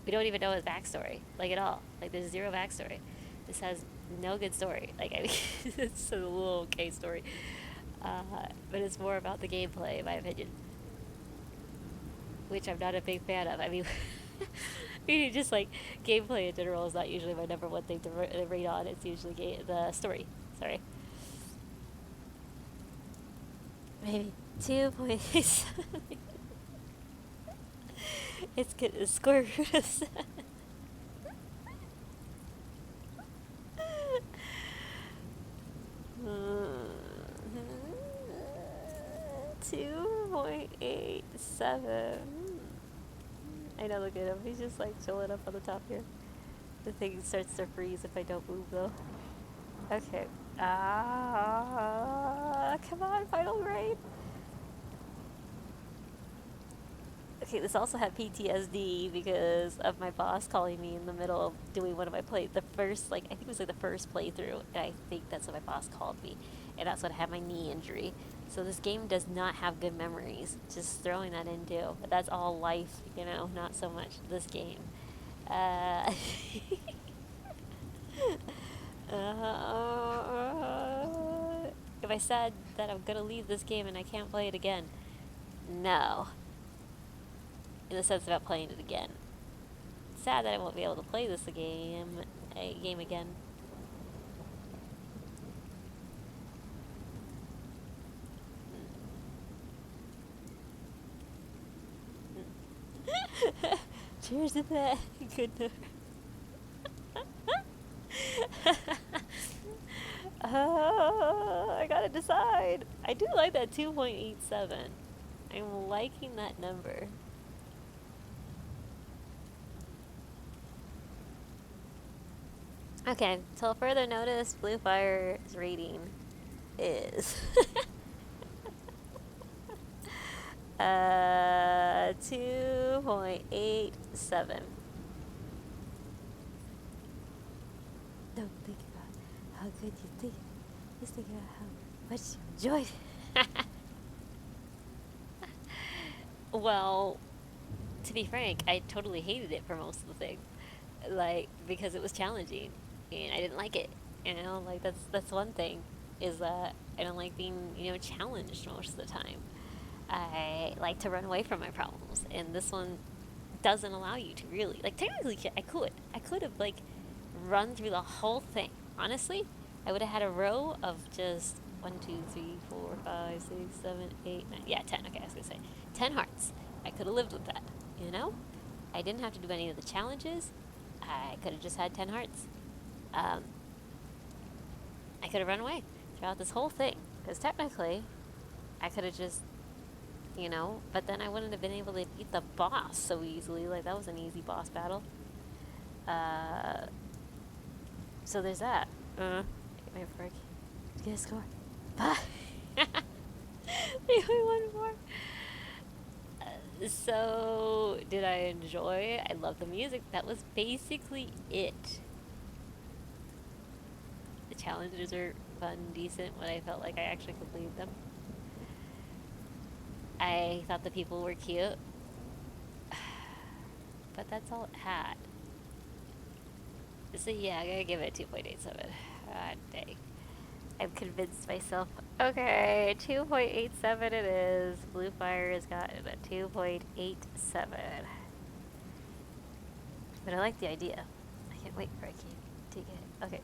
We don't even know his backstory, like at all. Like there's zero backstory. This has no good story. Like I mean, it's a little okay story, but it's more about the gameplay, in my opinion, which I'm not a big fan of. I mean, meaning just like gameplay in general is not usually my number one thing to rate on. It's usually the story. Sorry. Maybe 2.8. It's good. It's square root of 7. 2.87. I know, look at him. He's just like chilling up on the top here. The thing starts to freeze if I don't move though. Okay. Come on, final grade. Okay, this also had PTSD because of my boss calling me in the middle of doing one of my the first, like, I think it was like the first playthrough, and I think that's what my boss called me, and that's when I had my knee injury. So this game does not have good memories, just throwing that in too. But that's all life, you know, not so much this game. If I said that I'm gonna leave this game and I can't play it again, no. In the sense about playing it again. Sad that I won't be able to play this game again. Cheers to that. Good night. I gotta decide. I do like that 2.87. I'm liking that number. Okay, till further notice, Blue Fire's rating is 2.87. Don't think about how good you think. Just think about how much you enjoyed it. Well, to be frank, I totally hated it for most of the thing. Like, because it was challenging and I didn't like it. You know, like that's one thing, is that I don't like being, you know, challenged most of the time. I like to run away from my problems, and this one doesn't allow you to really. Like, technically, I could have like run through the whole thing. Honestly, I would have had a row of just 1, 2, 3, 4, 5, 6, 7, 8, 9. Yeah, 10. Okay, I was gonna say 10 hearts. I could have lived with that. You know, I didn't have to do any of the challenges. I could have just had 10 hearts. I could have run away throughout this whole thing, because technically, I could have just, you know, but then I wouldn't have been able to beat the boss so easily. Like, that was an easy boss battle. So there's that. Get my frick. Get a score. 5. One more. So, did I enjoy? I love the music. That was basically it. The challenges are fun, decent, when I felt like I actually completed them. I thought the people were cute. But that's all it had. So yeah, I gotta give it a 2.87. God dang. I've convinced myself. Okay, 2.87 it is. Blue Fire has gotten a 2.87. But I like the idea. I can't wait for a game to get it. Okay.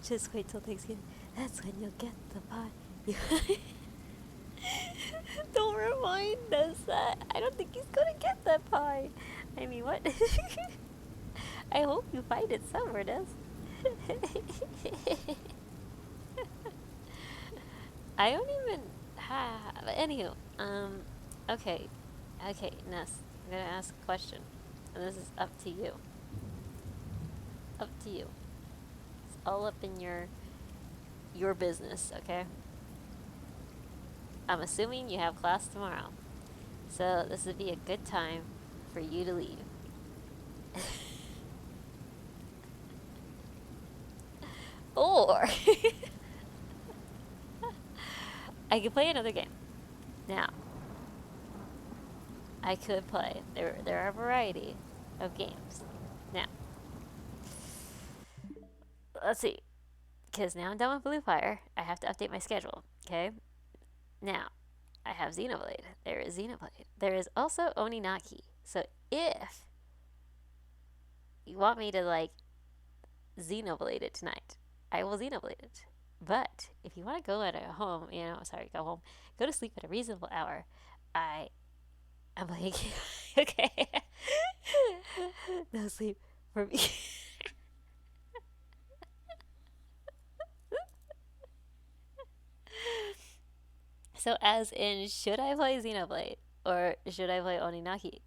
Just wait till Thanksgiving. That's when you'll get the pie. Don't remind us that. I don't think he's gonna get that pie. I mean, what? I hope you find it somewhere, Ness. I don't even have. Anywho, okay, Ness. I'm gonna ask a question, and this is up to you. Up to you. It's all up in your business, okay? I'm assuming you have class tomorrow, so this would be a good time for you to leave. Or I could play another game. Now, I could play. There are a variety. of games. Now, let's see, because now I'm done with Blue Fire. I have to update my schedule. Okay. Now, I have Xenoblade. There is Xenoblade. There is also Oninaki. So if you want me to like Xenoblade it tonight, I will Xenoblade it. But if you want to go at a home, sorry, go home, go to sleep at a reasonable hour. I I'm like, okay, no sleep for me. So as in, should I play Xenoblade or should I play Oninaki?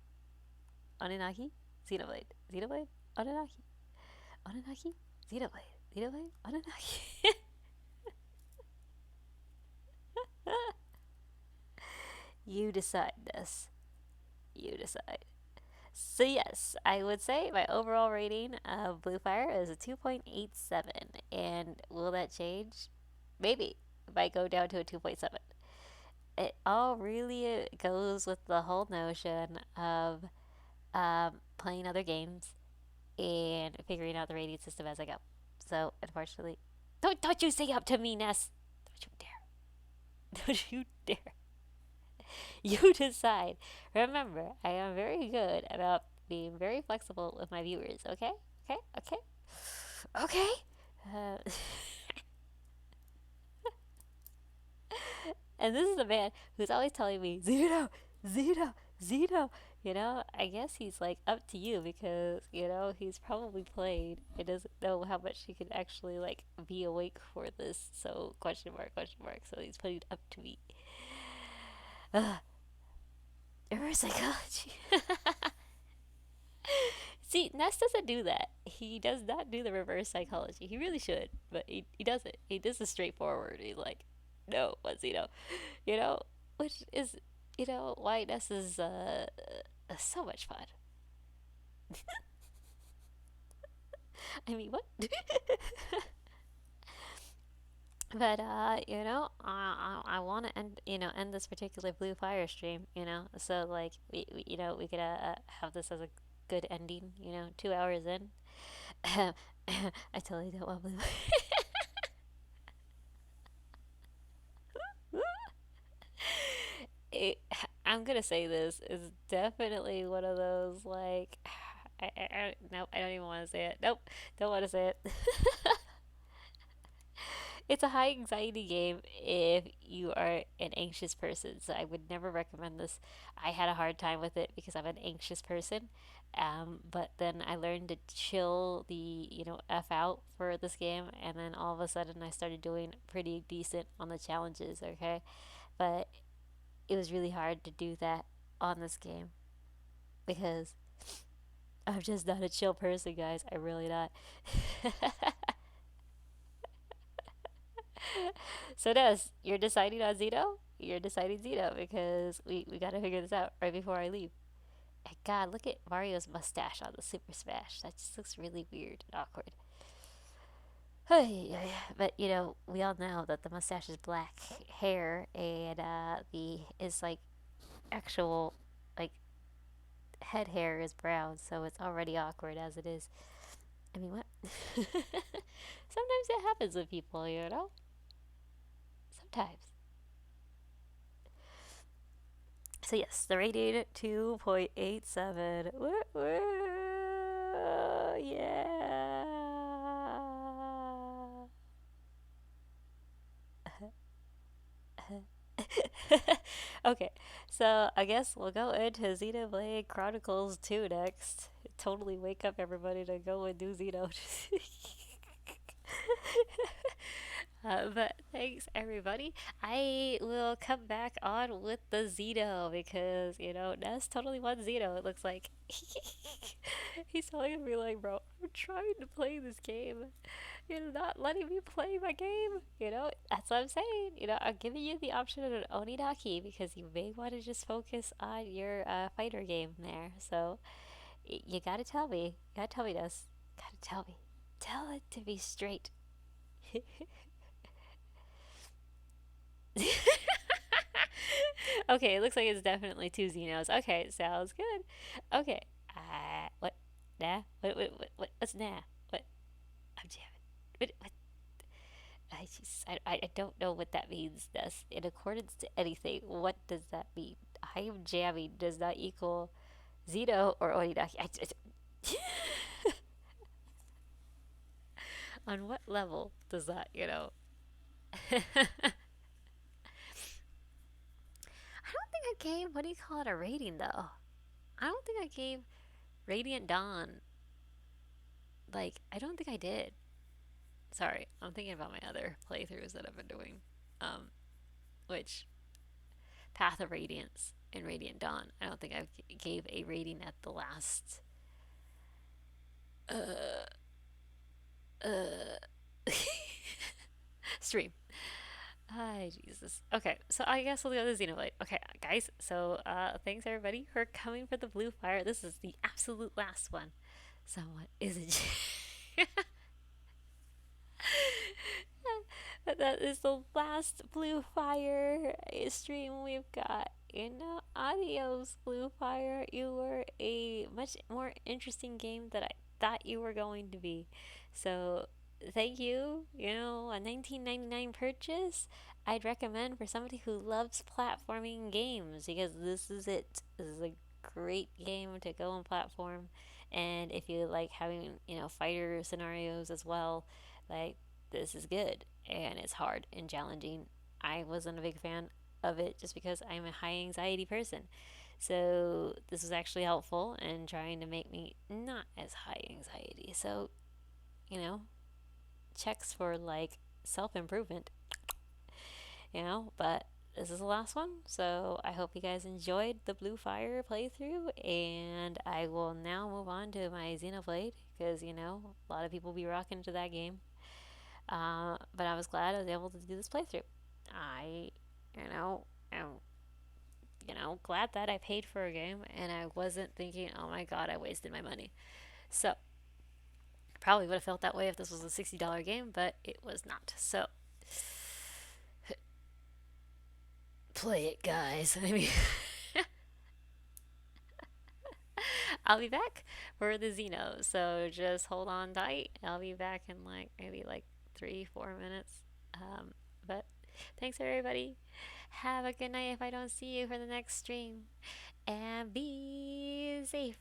Oninaki, Xenoblade, Xenoblade, Oninaki, Oninaki, Xenoblade, Xenoblade, Oninaki. You decide this. You decide. So yes, I would say my overall rating of Blue Fire is a 2.87. And will that change? Maybe. It might go down to a 2.7. It all really goes with the whole notion of playing other games and figuring out the rating system as I go. So unfortunately, don't you say up to me, Ness. Don't you dare. Don't you dare. You decide. Remember, I am very good about being very flexible with my viewers. Okay, okay, okay, okay. Uh, and this is a man who's always telling me, Zeno, Zeno, Zeno. I guess he's like up to you because he's probably played. He doesn't know how much he can actually like be awake for this. So question mark, question mark. So he's putting it up to me. Reverse psychology. See, Ness doesn't do that. He does not do the reverse psychology. He really should, but he doesn't. He does the straightforward. He's like, no, what's you know, which is why Ness is so much fun. I mean, what? But I want to end this particular Blue Fire stream. So like we could have this as a good ending. 2 hours in. I totally don't want Blue. it, I'm gonna say this is definitely one of those like nope, I don't even want to say it. Nope, don't want to say it. It's a high anxiety game if you are an anxious person. So I would never recommend this. I had a hard time with it because I'm an anxious person. But then I learned to chill the, F out for this game. And then all of a sudden I started doing pretty decent on the challenges, okay? But it was really hard to do that on this game because I'm just not a chill person, guys. I'm really not. So, Des, you're deciding on Zeno? You're deciding Zeno because we gotta figure this out right before I leave. And God, look at Mario's mustache on the Super Smash. That just looks really weird and awkward. But we all know that the mustache is black hair and the is like actual like head hair is brown, so it's already awkward as it is. I mean, what? Sometimes it happens with people. Sometimes. So yes, the rating 2.87. Yeah. Okay, so I guess we'll go into Xenoblade Chronicles 2 next. Totally wake up everybody to go and do Xeno. But thanks everybody. I will come back on with the Zeno because Ness totally wants Zeno. It looks like he's telling me like, bro, I'm trying to play this game. You're not letting me play my game. That's what I'm saying. I'm giving you the option of an Oninaki because you may want to just focus on your fighter game there. So you gotta tell me. You gotta tell me this. Gotta tell me. Tell it to me straight. Okay, it looks like it's definitely two Xenos. Okay, sounds good. Okay, what? Nah? What's nah? What? I'm jamming. What? I don't know what that means. Thus, in accordance to anything, what does that mean? I am jamming does not equal Zeno or Oninaki. On what level does that, I don't think I gave, what do you call it, a rating though? I don't think I gave Radiant Dawn, like, I don't think I did. Sorry, I'm thinking about my other playthroughs that I've been doing. Um, which Path of Radiance and Radiant Dawn, I don't think I gave a rating at the last uh stream. Hi, Jesus. Okay, so I guess we'll go to Xenoblade. Okay, guys, so thanks everybody for coming for the Blue Fire. This is the absolute last one. Somewhat is it? That is the last Blue Fire stream we've got. Adios, Blue Fire. You were a much more interesting game than I thought you were going to be. So, thank you. A 1999 purchase. I'd recommend for somebody who loves platforming games because this is it. This is a great game to go and platform. And if you like having, fighter scenarios as well, like this is good and it's hard and challenging. I wasn't a big fan of it just because I'm a high anxiety person. So this was actually helpful in trying to make me not as high anxiety. So, you know, checks for like self improvement, but this is the last one. So I hope you guys enjoyed the Blue Fire playthrough, and I will now move on to my Xenoblade because, a lot of people be rocking to that game. But I was glad I was able to do this playthrough. I, am, glad that I paid for a game and I wasn't thinking, oh my god, I wasted my money. So, probably would have felt that way if this was a $60 game, but it was not. So, play it, guys. I mean, I'll be back for the Xeno. So, just hold on tight. I'll be back in maybe 3, 4 minutes. But thanks, everybody. Have a good night if I don't see you for the next stream. And be safe.